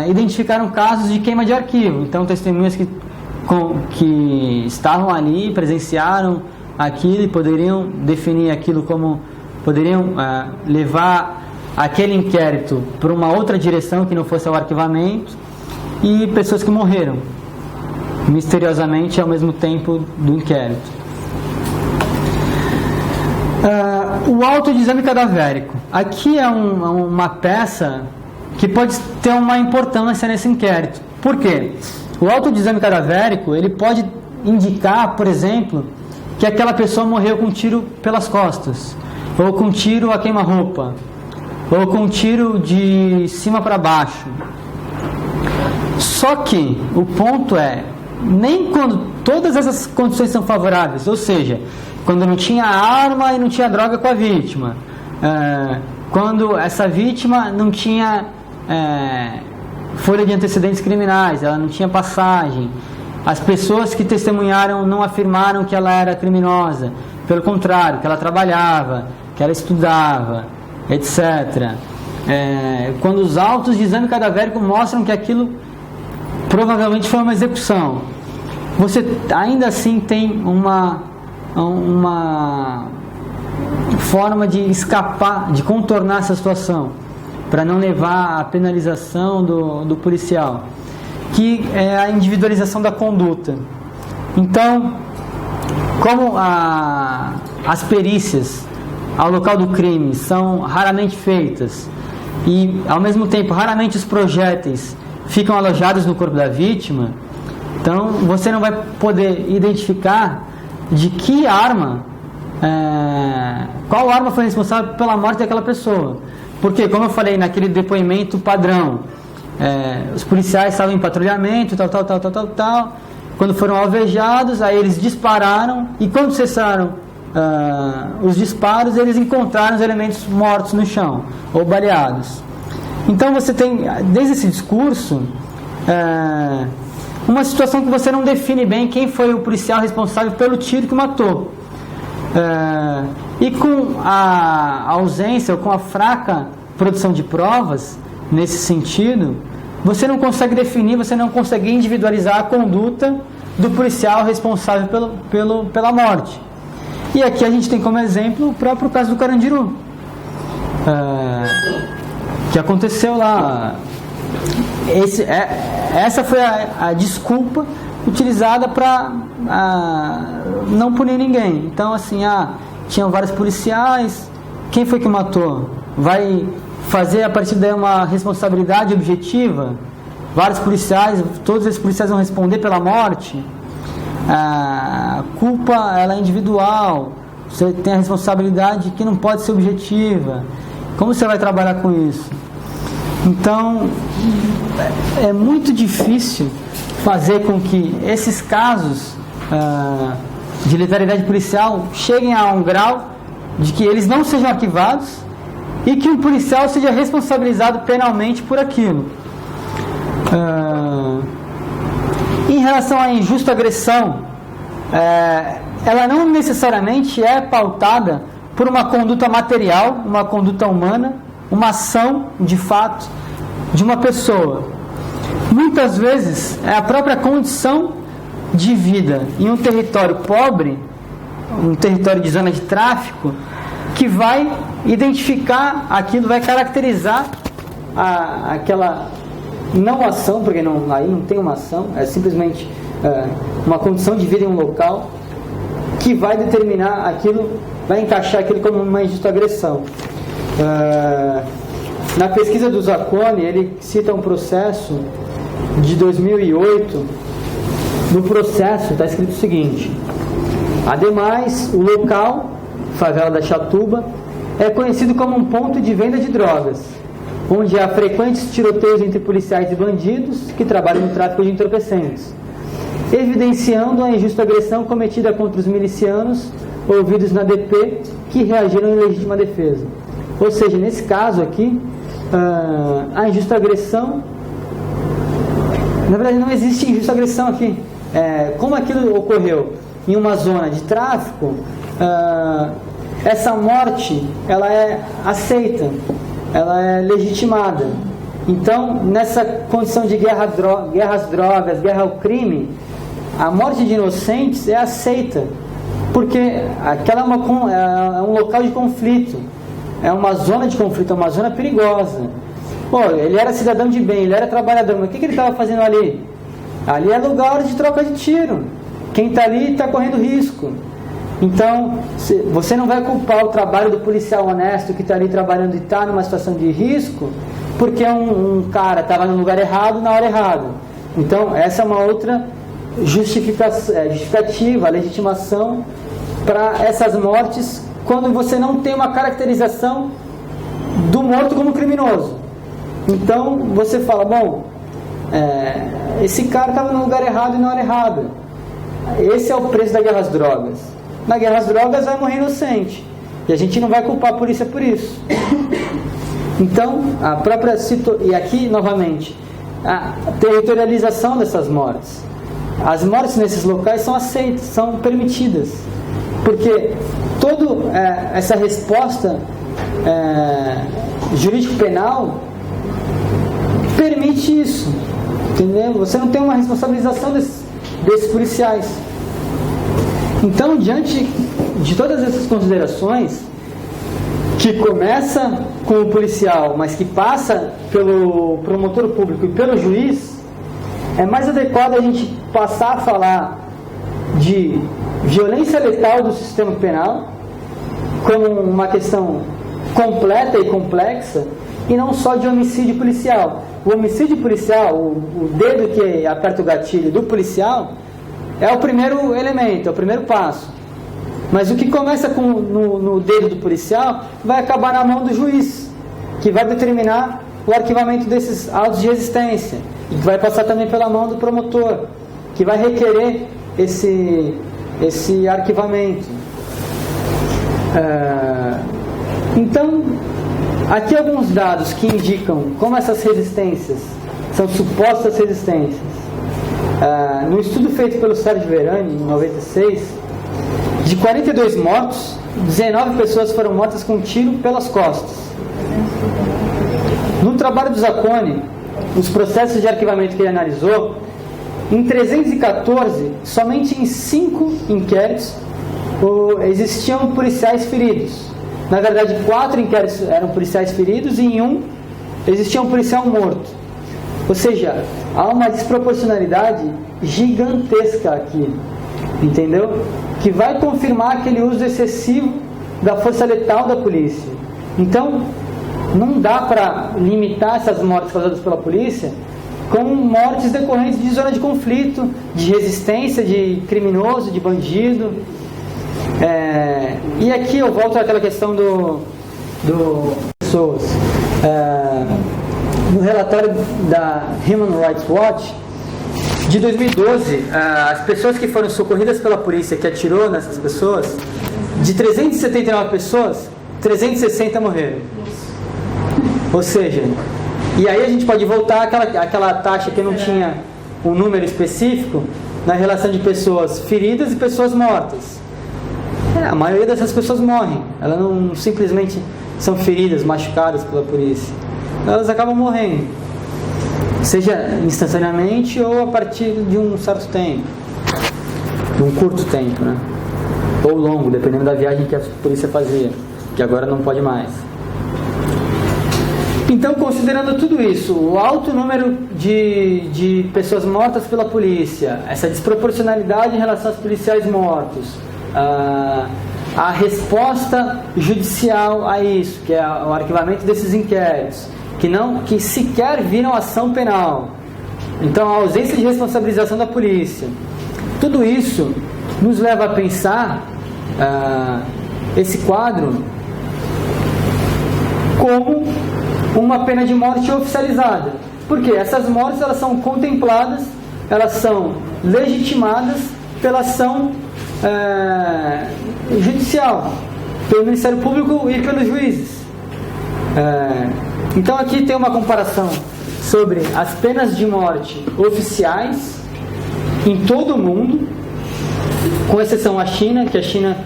identificaram casos de queima de arquivo. Então testemunhas que estavam ali, presenciaram aquilo e poderiam definir aquilo como, poderiam levar aquele inquérito para uma outra direção que não fosse ao arquivamento, e pessoas que morreram misteriosamente ao mesmo tempo do inquérito. O auto de exame cadavérico. Aqui é uma peça que pode ter uma importância nesse inquérito. Por quê? O auto de exame cadavérico, ele pode indicar, por exemplo, que aquela pessoa morreu com um tiro pelas costas, ou com um tiro a queima-roupa, ou com um tiro de cima para baixo. Só que o ponto é, nem quando todas essas condições são favoráveis, ou seja, quando não tinha arma e não tinha droga com a vítima, quando essa vítima não tinha folha de antecedentes criminais, ela não tinha passagem, as pessoas que testemunharam não afirmaram que ela era criminosa, pelo contrário, que ela trabalhava, que ela estudava, etc. Quando os autos de exame cadavérico mostram que aquilo provavelmente foi uma execução, você ainda assim tem uma forma de escapar, de contornar essa situação, para não levar à penalização do policial, que é a individualização da conduta. Então, como as perícias ao local do crime são raramente feitas e, ao mesmo tempo, raramente os projéteis ficam alojados no corpo da vítima, então você não vai poder identificar de que arma, qual arma foi responsável pela morte daquela pessoa. Porque, como eu falei naquele depoimento padrão, os policiais estavam em patrulhamento, tal. Quando foram alvejados, aí eles dispararam, e quando cessaram os disparos, eles encontraram os elementos mortos no chão, ou baleados. Então você tem, desde esse discurso, uma situação que você não define bem quem foi o policial responsável pelo tiro que matou. E com a ausência ou com a fraca produção de provas nesse sentido, você não consegue definir, você não consegue individualizar a conduta do policial responsável pela morte. E aqui a gente tem como exemplo o próprio caso do Carandiru, que aconteceu lá. Essa foi a desculpa utilizada para não punir ninguém. Então, assim, tinham vários policiais, quem foi que matou? Vai fazer a partir daí uma responsabilidade objetiva? Vários policiais, todos esses policiais vão responder pela morte? A culpa, ela é individual, você tem a responsabilidade que não pode ser objetiva. Como você vai trabalhar com isso? Então, é muito difícil fazer com que esses casos de letalidade policial cheguem a um grau de que eles não sejam arquivados e que o policial seja responsabilizado penalmente por aquilo. Em relação à injusta agressão, ela não necessariamente é pautada por uma conduta material, uma conduta humana, uma ação de fato de uma pessoa. Muitas vezes é a própria condição de vida em um território pobre, um território de zona de tráfico, que vai identificar aquilo, vai caracterizar aquela não ação, porque aí não tem uma ação, é simplesmente uma condição de vida em um local que vai determinar aquilo, vai encaixar aquilo como uma injusta agressão. Na pesquisa do Zacconi, ele cita um processo de 2008. No processo está escrito o seguinte: ademais, o local, favela da Chatuba, é conhecido como um ponto de venda de drogas, onde há frequentes tiroteios entre policiais e bandidos que trabalham no tráfico de entorpecentes, evidenciando a injusta agressão cometida contra os milicianos ouvidos na DP que reagiram em legítima defesa. Ou seja, nesse caso aqui, a injusta agressão Na verdade, não existe injusta agressão aqui. Como aquilo ocorreu em uma zona de tráfico, essa morte, ela é aceita, ela é legitimada. Então, nessa condição de guerra às drogas, guerra ao crime, a morte de inocentes é aceita, porque aquela é um local de conflito, é uma zona de conflito, é uma zona perigosa. Pô, ele era cidadão de bem, ele era trabalhador, mas o que ele estava fazendo ali? Ali é lugar de troca de tiro. Quem está ali está correndo risco. Então, você não vai culpar o trabalho do policial honesto que está ali trabalhando e está numa situação de risco, porque um cara estava no lugar errado na hora errada. Então, essa é uma outra justificativa, legitimação para essas mortes, quando você não tem uma caracterização do morto como criminoso. Então, você fala, bom, esse cara estava no lugar errado e na hora errada. Esse é o preço da guerra às drogas. Na guerra às drogas vai morrer inocente. E a gente não vai culpar a polícia por isso. Então, a própria e aqui, novamente, a territorialização dessas mortes. As mortes nesses locais são aceitas, são permitidas. Porque toda essa resposta jurídico-penal permite isso. Entendeu? Você não tem uma responsabilização desses policiais. Então, diante de todas essas considerações, que começa com o policial, mas que passa pelo promotor público e pelo juiz, é mais adequado a gente passar a falar de violência letal do sistema penal como uma questão completa e complexa, e não só de homicídio policial. O homicídio policial, o dedo que aperta o gatilho do policial, é o primeiro elemento, é o primeiro passo. Mas o que começa no dedo do policial vai acabar na mão do juiz, que vai determinar o arquivamento desses autos de resistência, e que vai passar também pela mão do promotor, que vai requerer esse arquivamento. Então, aqui alguns dados que indicam como essas resistências são supostas resistências. No estudo feito pelo Sérgio Verani, em 96, de 42 mortos, 19 pessoas foram mortas com um tiro pelas costas. No trabalho do Zacconi, os processos de arquivamento que ele analisou, em 314, somente em 5 inquéritos existiam policiais feridos. Na verdade, 4 inquéritos eram policiais feridos e em 1 existia um policial morto. Ou seja, há uma desproporcionalidade gigantesca aqui, entendeu? Que vai confirmar aquele uso excessivo da força letal da polícia. Então, não dá para limitar essas mortes causadas pela polícia como mortes decorrentes de zona de conflito, de resistência, de criminoso, de bandido. E aqui eu volto àquela questão do pessoas. No relatório da Human Rights Watch de 2012, as pessoas que foram socorridas pela polícia que atirou nessas pessoas, de 379 pessoas, 360 morreram. Ou seja, e aí a gente pode voltar àquela taxa que não tinha um número específico na relação de pessoas feridas e pessoas mortas. A maioria dessas pessoas morrem. Elas não simplesmente são feridas, machucadas pela polícia. Elas acabam morrendo. Seja instantaneamente ou a partir de um certo tempo. De um curto tempo, né? Ou longo, dependendo da viagem que a polícia fazia. Que agora não pode mais. Então, considerando tudo isso, o alto número de pessoas mortas pela polícia, essa desproporcionalidade em relação aos policiais mortos, a resposta judicial a isso, que é o arquivamento desses inquéritos, que sequer viram ação penal, então a ausência de responsabilização da polícia, tudo isso nos leva a pensar esse quadro como uma pena de morte oficializada, porque essas mortes elas são contempladas, elas são legitimadas pela ação judicial, pelo Ministério Público e pelos juízes. Então aqui tem uma comparação sobre as penas de morte oficiais em todo o mundo, com exceção à China, que a China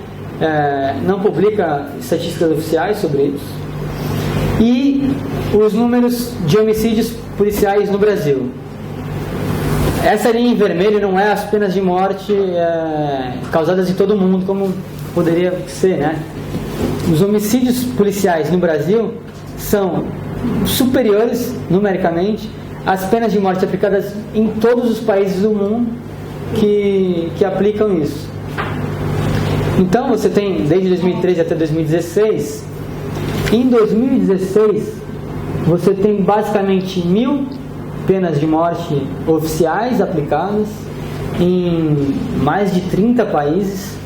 não publica estatísticas oficiais sobre isso, e os números de homicídios policiais no Brasil. Essa linha em vermelho não é as penas de morte causadas em todo o mundo, como poderia ser, né? Os homicídios policiais no Brasil são superiores, numericamente, às penas de morte aplicadas em todos os países do mundo que aplicam isso. Então, você tem, desde 2013 até 2016, em 2016, você tem basicamente 1.000 penas de morte oficiais aplicadas em mais de 30 países,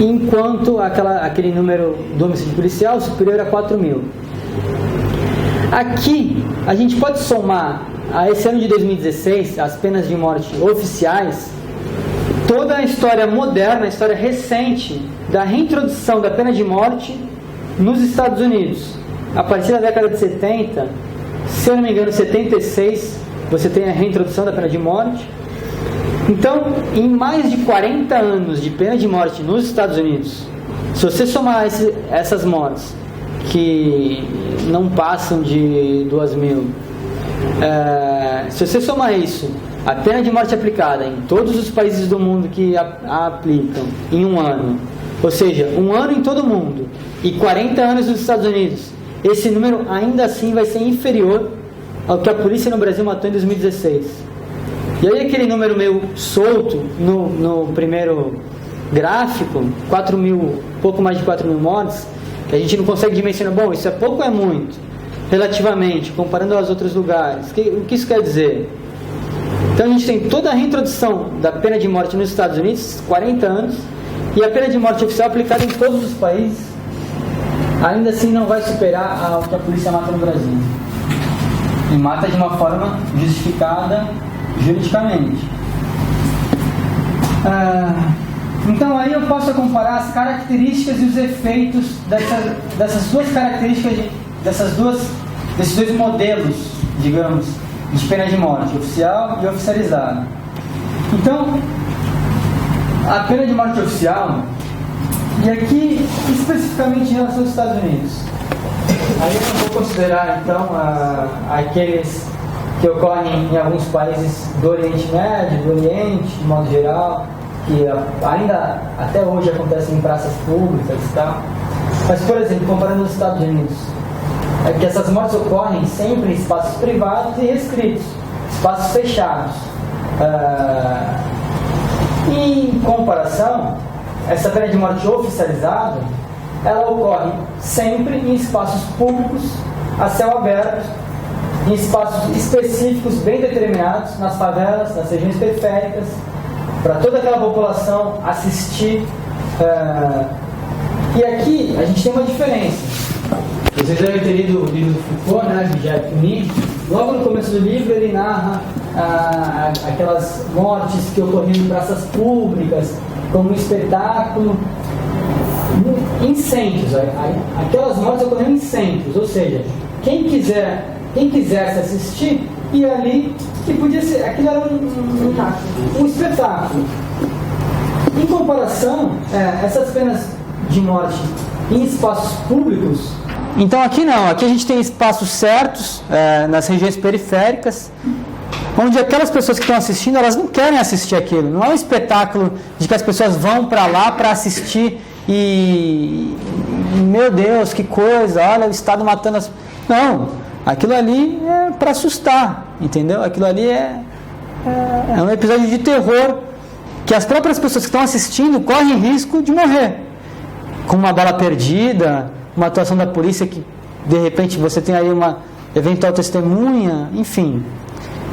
enquanto aquele número do homicídio policial superior a 4.000. Aqui, a gente pode somar a esse ano de 2016, as penas de morte oficiais, toda a história moderna, a história recente da reintrodução da pena de morte nos Estados Unidos. A partir da década de 70, se eu não me engano, 76, você tem a reintrodução da pena de morte. Então, em mais de 40 anos de pena de morte nos Estados Unidos, se você somar essas mortes, que não passam de 2.000, se você somar isso, a pena de morte aplicada em todos os países do mundo que a aplicam em um ano, ou seja, um ano em todo o mundo, e 40 anos nos Estados Unidos, esse número ainda assim vai ser inferior ao que a polícia no Brasil matou em 2016. E aí aquele número meio solto no primeiro gráfico, 4.000, pouco mais de 4.000 mortes, a gente não consegue dimensionar, bom, isso é pouco ou é muito? Relativamente, comparando aos outros lugares. O que isso quer dizer? Então a gente tem toda a reintrodução da pena de morte nos Estados Unidos, 40 anos, e a pena de morte oficial aplicada em todos os países, ainda assim não vai superar o que a polícia mata no Brasil. E mata de uma forma justificada juridicamente. Então aí eu posso comparar as características e os efeitos dessas duas características, desses dois modelos, digamos, de pena de morte, oficial e oficializada. Então, a pena de morte oficial, e aqui especificamente em relação aos Estados Unidos, aí eu não vou considerar então aqueles que ocorrem em alguns países do Oriente Médio, do Oriente, de modo geral, que ainda até hoje acontecem em praças públicas e tal. Mas, por exemplo, comparando os Estados Unidos, é que essas mortes ocorrem sempre em espaços privados e restritos, espaços fechados. Em comparação, essa pena de morte oficializada, ela ocorre sempre em espaços públicos, a céu aberto, em espaços específicos bem determinados, nas favelas, nas regiões periféricas, para toda aquela população assistir. E aqui a gente tem uma diferença. Vocês devem ter lido o livro do Foucault, né, de Jacques Uni. Logo no começo do livro ele narra aquelas mortes que ocorriam em praças públicas, como um espetáculo, em centros. Aquelas mortes ocorriam em centros, ou seja, quem quisesse assistir, ia ali, e podia ser, aquilo era um espetáculo. Em comparação, essas penas de morte em espaços públicos, então aqui não, aqui a gente tem espaços certos, nas regiões periféricas, onde aquelas pessoas que estão assistindo, elas não querem assistir aquilo. Não é um espetáculo de que as pessoas vão para lá para assistir e meu Deus, que coisa, olha o Estado matando as... Não, aquilo ali é para assustar, entendeu? Aquilo ali é um episódio de terror que as próprias pessoas que estão assistindo correm risco de morrer. Com uma bala perdida, uma atuação da polícia que de repente você tem aí uma eventual testemunha, enfim.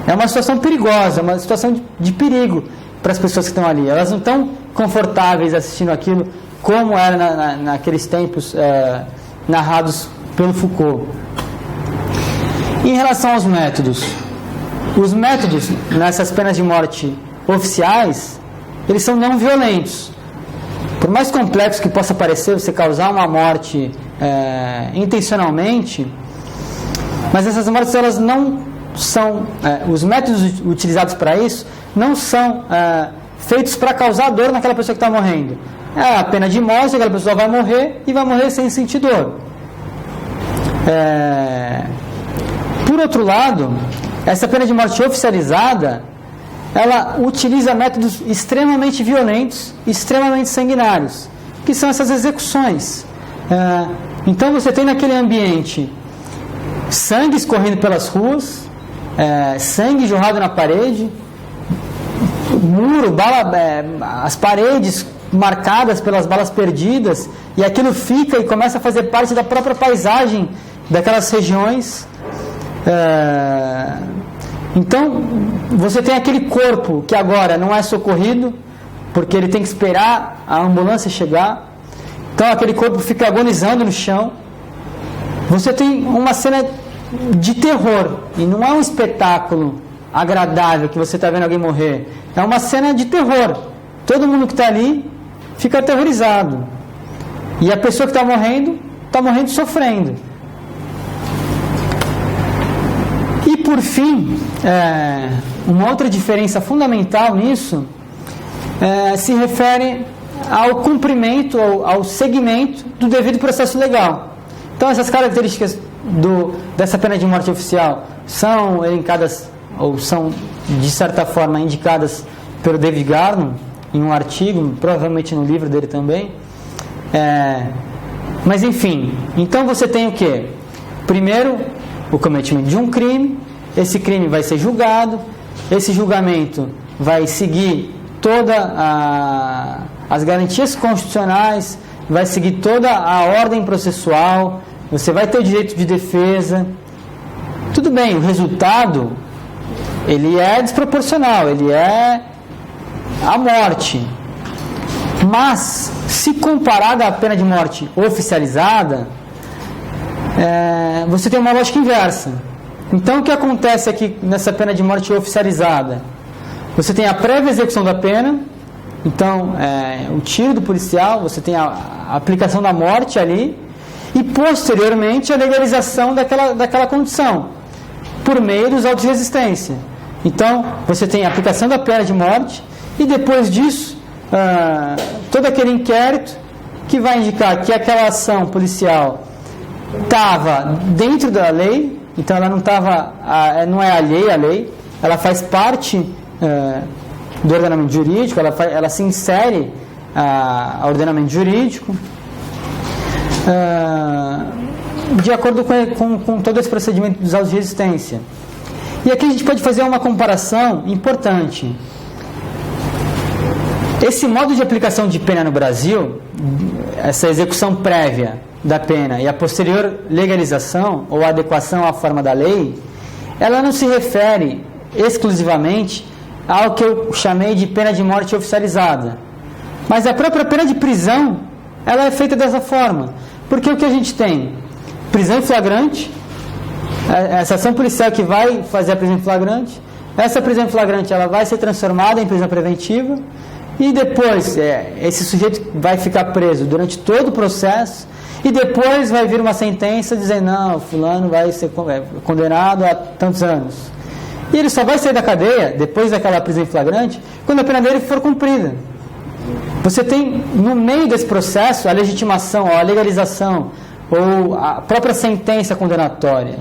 É uma situação perigosa, uma situação de perigo para as pessoas que estão ali. Elas não estão confortáveis assistindo aquilo como era naqueles tempos narrados pelo Foucault. Em relação aos métodos, os métodos nessas penas de morte oficiais, eles são não violentos. Por mais complexo que possa parecer você causar uma morte intencionalmente, Mas essas mortes, elas não são, os métodos utilizados para isso não são feitos para causar dor naquela pessoa que está morrendo. É a pena de morte, aquela pessoa vai morrer e vai morrer sem sentir dor. Por outro lado, essa pena de morte oficializada, ela utiliza métodos extremamente violentos, extremamente sanguinários, que são essas execuções. Então você tem naquele ambiente sangue escorrendo pelas ruas, sangue jorrado na parede, muro, as paredes marcadas pelas balas perdidas, e aquilo fica e começa a fazer parte da própria paisagem daquelas regiões. Então você tem aquele corpo que agora não é socorrido, porque ele tem que esperar a ambulância chegar. Então aquele corpo fica agonizando no chão. Você tem uma cena de terror, e não é um espetáculo agradável que você está vendo alguém morrer, é uma cena de terror. Todo mundo que está ali fica aterrorizado, e a pessoa que está morrendo sofrendo. E por fim, uma outra diferença fundamental nisso se refere ao cumprimento, ao seguimento do devido processo legal. Então essas características dessa pena de morte oficial são elencadas, ou são de certa forma indicadas pelo David Garnon em um artigo, provavelmente no livro dele também. Mas enfim, então você tem o quê? Primeiro, o cometimento de um crime. Esse crime vai ser julgado, esse julgamento vai seguir todas as garantias constitucionais, vai seguir toda a ordem processual, você vai ter o direito de defesa. Tudo bem, o resultado ele é desproporcional, ele é a morte. Mas, se comparado à pena de morte oficializada, você tem uma lógica inversa. Então, o que acontece aqui nessa pena de morte oficializada? Você tem a prévia execução da pena, então, o tiro do policial, você tem a aplicação da morte ali, e posteriormente a legalização daquela condição, por meio dos autos de resistência. Então, você tem a aplicação da pena de morte, e depois disso, todo aquele inquérito que vai indicar que aquela ação policial estava dentro da lei, então ela não é alheia à lei, ela faz parte do ordenamento jurídico, ela se insere ao ordenamento jurídico, de acordo com todo esse procedimento dos autos de resistência. E aqui a gente pode fazer uma comparação importante. Esse modo de aplicação de pena no Brasil, essa execução prévia da pena e a posterior legalização ou adequação à forma da lei, ela não se refere exclusivamente ao que eu chamei de pena de morte oficializada. Mas a própria pena de prisão, ela é feita dessa forma. Porque o que a gente tem? Prisão em flagrante, essa ação policial que vai fazer a prisão em flagrante, essa prisão em flagrante ela vai ser transformada em prisão preventiva, e depois esse sujeito vai ficar preso durante todo o processo, e depois vai vir uma sentença dizendo, não, fulano vai ser condenado a tantos anos. E ele só vai sair da cadeia, depois daquela prisão em flagrante, quando a pena dele for cumprida. Você tem, no meio desse processo, a legitimação, a legalização, ou a própria sentença condenatória.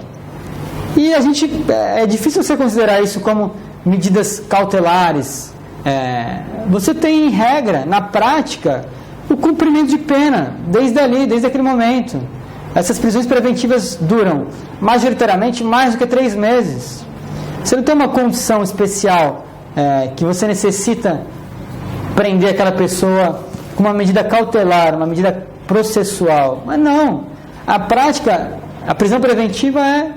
E é difícil você considerar isso como medidas cautelares. Você tem, em regra, na prática, o cumprimento de pena, desde aquele momento. Essas prisões preventivas duram, majoritariamente, mais do que 3 meses. Você não tem uma condição especial que você necessita prender aquela pessoa com uma medida cautelar, uma medida processual. Mas não. A prática, a prisão preventiva é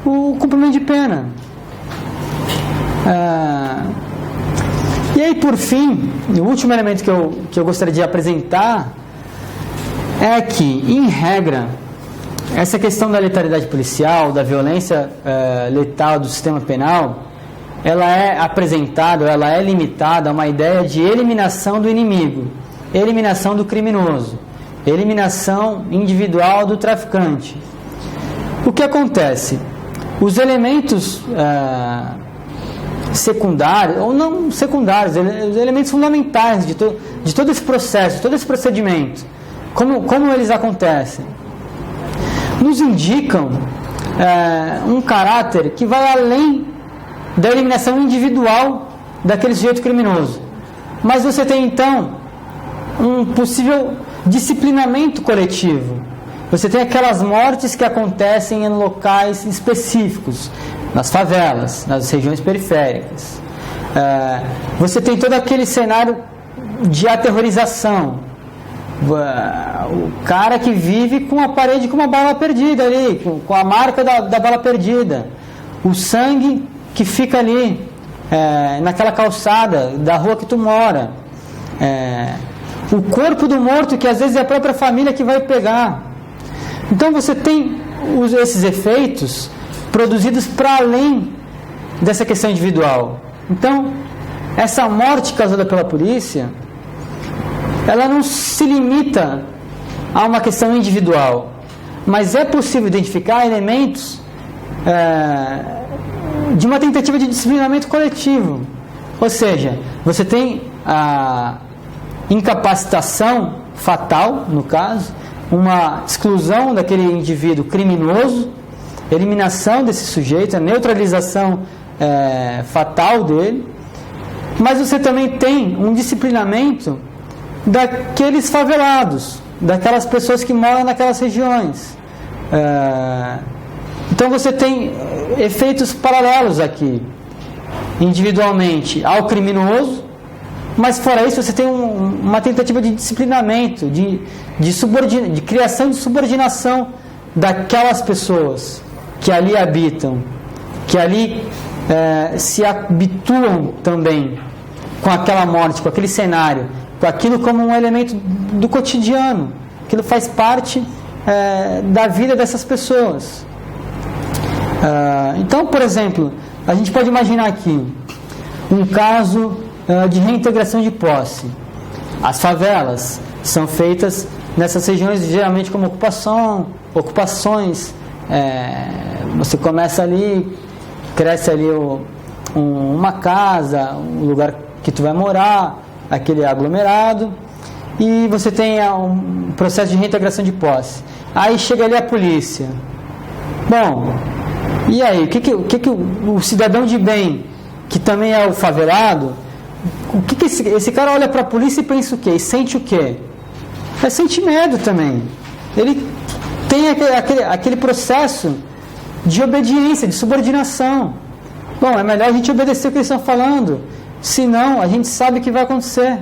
o cumprimento de pena. E aí, por fim, o último elemento que eu gostaria de apresentar é que, em regra, essa questão da letalidade policial, da violência letal do sistema penal, ela é apresentada, ela é limitada a uma ideia de eliminação do inimigo, eliminação do criminoso, eliminação individual do traficante. O que acontece? os elementos secundários, ou não secundários, os elementos fundamentais de todo esse processo, todo esse procedimento, como eles acontecem, nos indicam um caráter que vai além da eliminação individual daquele sujeito criminoso. Mas você tem, então, um possível disciplinamento coletivo. Você tem aquelas mortes que acontecem em locais específicos, nas favelas, nas regiões periféricas. Você tem todo aquele cenário de aterrorização. O cara que vive com a parede com uma bala perdida ali, com a marca da bala perdida. O sangue que fica ali, naquela calçada da rua que tu mora. O corpo do morto que às vezes é a própria família que vai pegar. Então você tem esses efeitos produzidos para além dessa questão individual. Então, essa morte causada pela polícia, ela não se limita a uma questão individual, mas é possível identificar elementos de uma tentativa de disciplinamento coletivo. Ou seja, você tem a incapacitação fatal, no caso, uma exclusão daquele indivíduo criminoso, eliminação desse sujeito, a neutralização fatal dele, mas você também tem um disciplinamento daqueles favelados, daquelas pessoas que moram naquelas regiões. Então você tem efeitos paralelos aqui, individualmente ao criminoso, mas fora isso você tem uma tentativa de disciplinamento, de criação de subordinação daquelas pessoas que ali habitam, que ali se habituam também com aquela morte, com aquele cenário, com aquilo como um elemento do cotidiano. Aquilo faz parte da vida dessas pessoas. Então, por exemplo, a gente pode imaginar aqui um caso de reintegração de posse. As favelas são feitas nessas regiões geralmente como ocupações. Você começa ali, cresce ali uma casa, um lugar que tu vai morar, aquele aglomerado, e você tem um processo de reintegração de posse. Aí chega ali a polícia. Bom, e aí, o que o cidadão de bem, que também é o favelado, o que esse cara olha para a polícia e pensa o quê? E sente o quê? Sente medo também. Ele tem aquele processo de obediência, de subordinação. Bom, é melhor a gente obedecer o que eles estão falando, senão a gente sabe o que vai acontecer.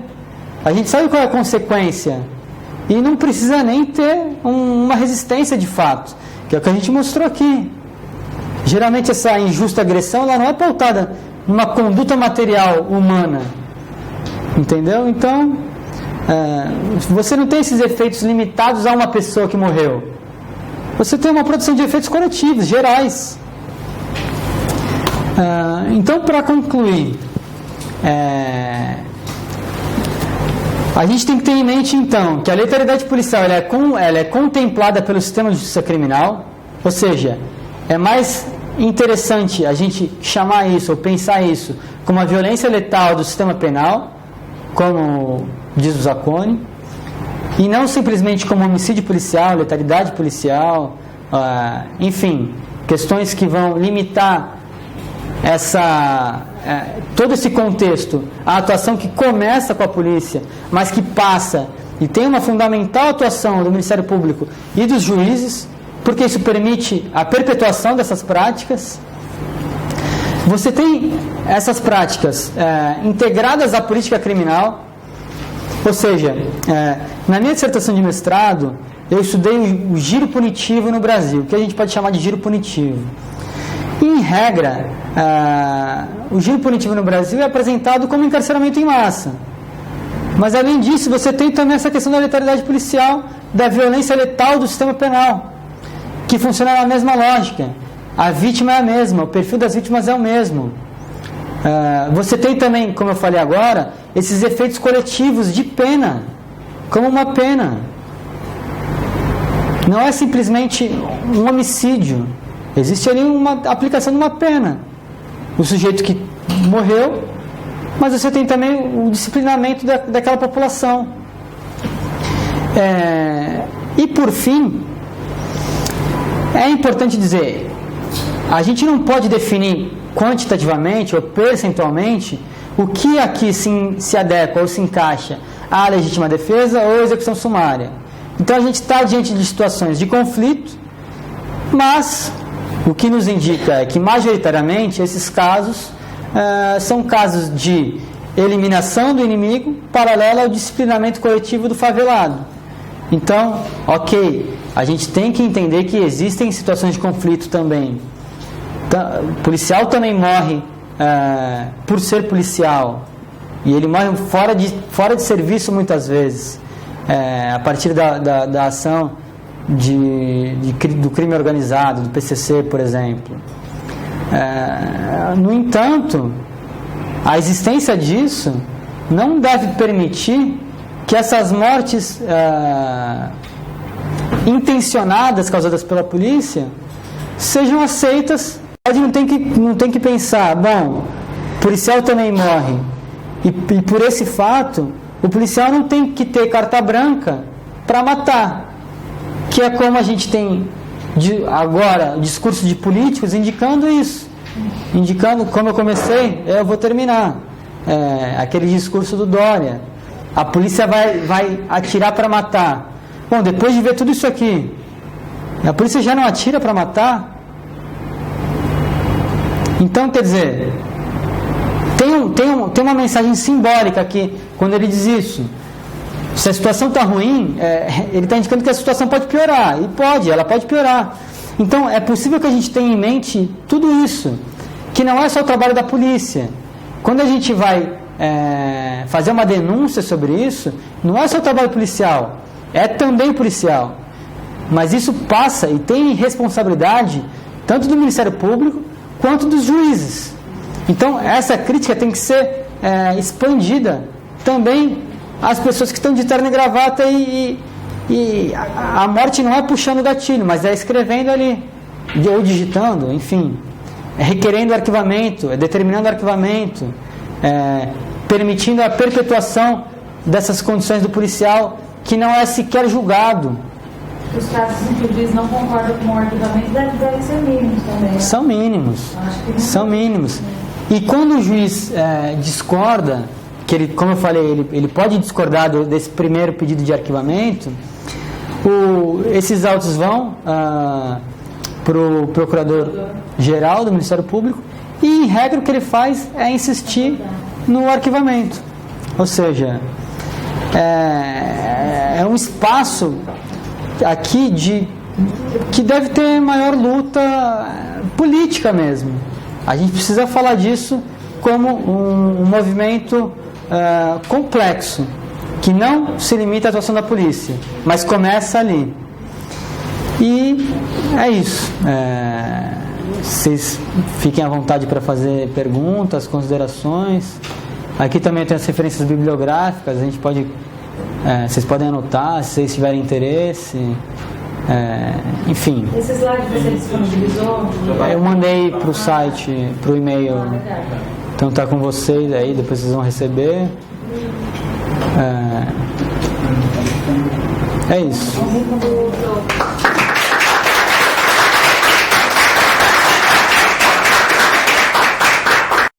A gente sabe qual é a consequência. E não precisa nem ter uma resistência de fato, que é o que a gente mostrou aqui. Geralmente essa injusta agressão ela não é pautada numa conduta material humana. Entendeu? Então, você não tem esses efeitos limitados a uma pessoa que morreu. Você tem uma produção de efeitos coletivos, gerais. Então, para concluir, a gente tem que ter em mente, então, que a letalidade policial ela é contemplada pelo sistema de justiça criminal, ou seja, é mais interessante a gente chamar isso, ou pensar isso, como a violência letal do sistema penal, como diz o Zacconi, e não simplesmente como homicídio policial, letalidade policial, enfim, questões que vão limitar todo esse contexto, a atuação que começa com a polícia, mas que passa e tem uma fundamental atuação do Ministério Público e dos juízes, porque isso permite a perpetuação dessas práticas. Você tem essas práticas integradas à política criminal, ou seja, na minha dissertação de mestrado, eu estudei o giro punitivo no Brasil, que a gente pode chamar de giro punitivo. E, em regra, o giro punitivo no Brasil é apresentado como encarceramento em massa. Mas, além disso, você tem também essa questão da letalidade policial, da violência letal do sistema penal, que funciona na mesma lógica. A vítima é a mesma, o perfil das vítimas é o mesmo. Você tem também, como eu falei agora, esses efeitos coletivos de pena, como uma pena. Não é simplesmente um homicídio, Existe ali uma aplicação de uma pena. O sujeito que morreu, mas você tem também o disciplinamento daquela população. E por fim, é importante dizer, a gente não pode definir quantitativamente ou percentualmente o que aqui se adequa ou se encaixa à legítima defesa ou execução sumária. Então a gente está diante de situações de conflito, mas o que nos indica é que majoritariamente esses casos são casos de eliminação do inimigo paralelo ao disciplinamento coletivo do favelado. Então, ok, a gente tem que entender que existem situações de conflito também. O policial também morre por ser policial, e ele morre fora de serviço muitas vezes, a partir da ação do crime organizado, do PCC, por exemplo. No entanto, a existência disso não deve permitir que essas mortes intencionadas causadas pela polícia sejam aceitas. Não tem que pensar, bom, o policial também morre, e por esse fato o policial não tem que ter carta branca para matar, que é como a gente tem agora discurso de políticos indicando isso, indicando, como eu comecei, eu vou terminar, aquele discurso do Dória, a polícia vai atirar para matar. Bom, depois de ver tudo isso aqui, a polícia já não atira para matar? Então, quer dizer, tem uma mensagem simbólica aqui quando ele diz isso. Se a situação está ruim, ele está indicando que a situação pode piorar. E ela pode piorar. Então, é possível que a gente tenha em mente tudo isso, que não é só o trabalho da polícia. Quando a gente vai fazer uma denúncia sobre isso, não é só o trabalho policial, é também policial. Mas isso passa e tem responsabilidade tanto do Ministério Público quanto dos juízes. Então, essa crítica tem que ser expandida também às pessoas que estão de terno e gravata e a morte não é puxando o gatilho, mas é escrevendo ali, ou digitando, enfim, requerendo arquivamento, determinando arquivamento, permitindo a perpetuação dessas condições do policial que não é sequer julgado. Os casos em que o juiz não concorda com o arquivamento devem ser mínimos também. São mínimos. São mínimos. E quando o juiz discorda, que ele, como eu falei, ele pode discordar desse primeiro pedido de arquivamento, esses autos vão para o Procurador-Geral do Ministério Público e, em regra, o que ele faz é insistir no arquivamento. Ou seja, é um espaço aqui que deve ter maior luta política mesmo. A gente precisa falar disso como um movimento complexo, que não se limita à atuação da polícia, mas começa ali. E é isso. Vocês fiquem à vontade para fazer perguntas, considerações. Aqui também tem as referências bibliográficas, a gente pode... vocês podem anotar se vocês tiverem interesse, enfim. Esse slide você disponibilizou? Eu mandei para o site, para o e-mail, então está com vocês aí, depois vocês vão receber. É isso.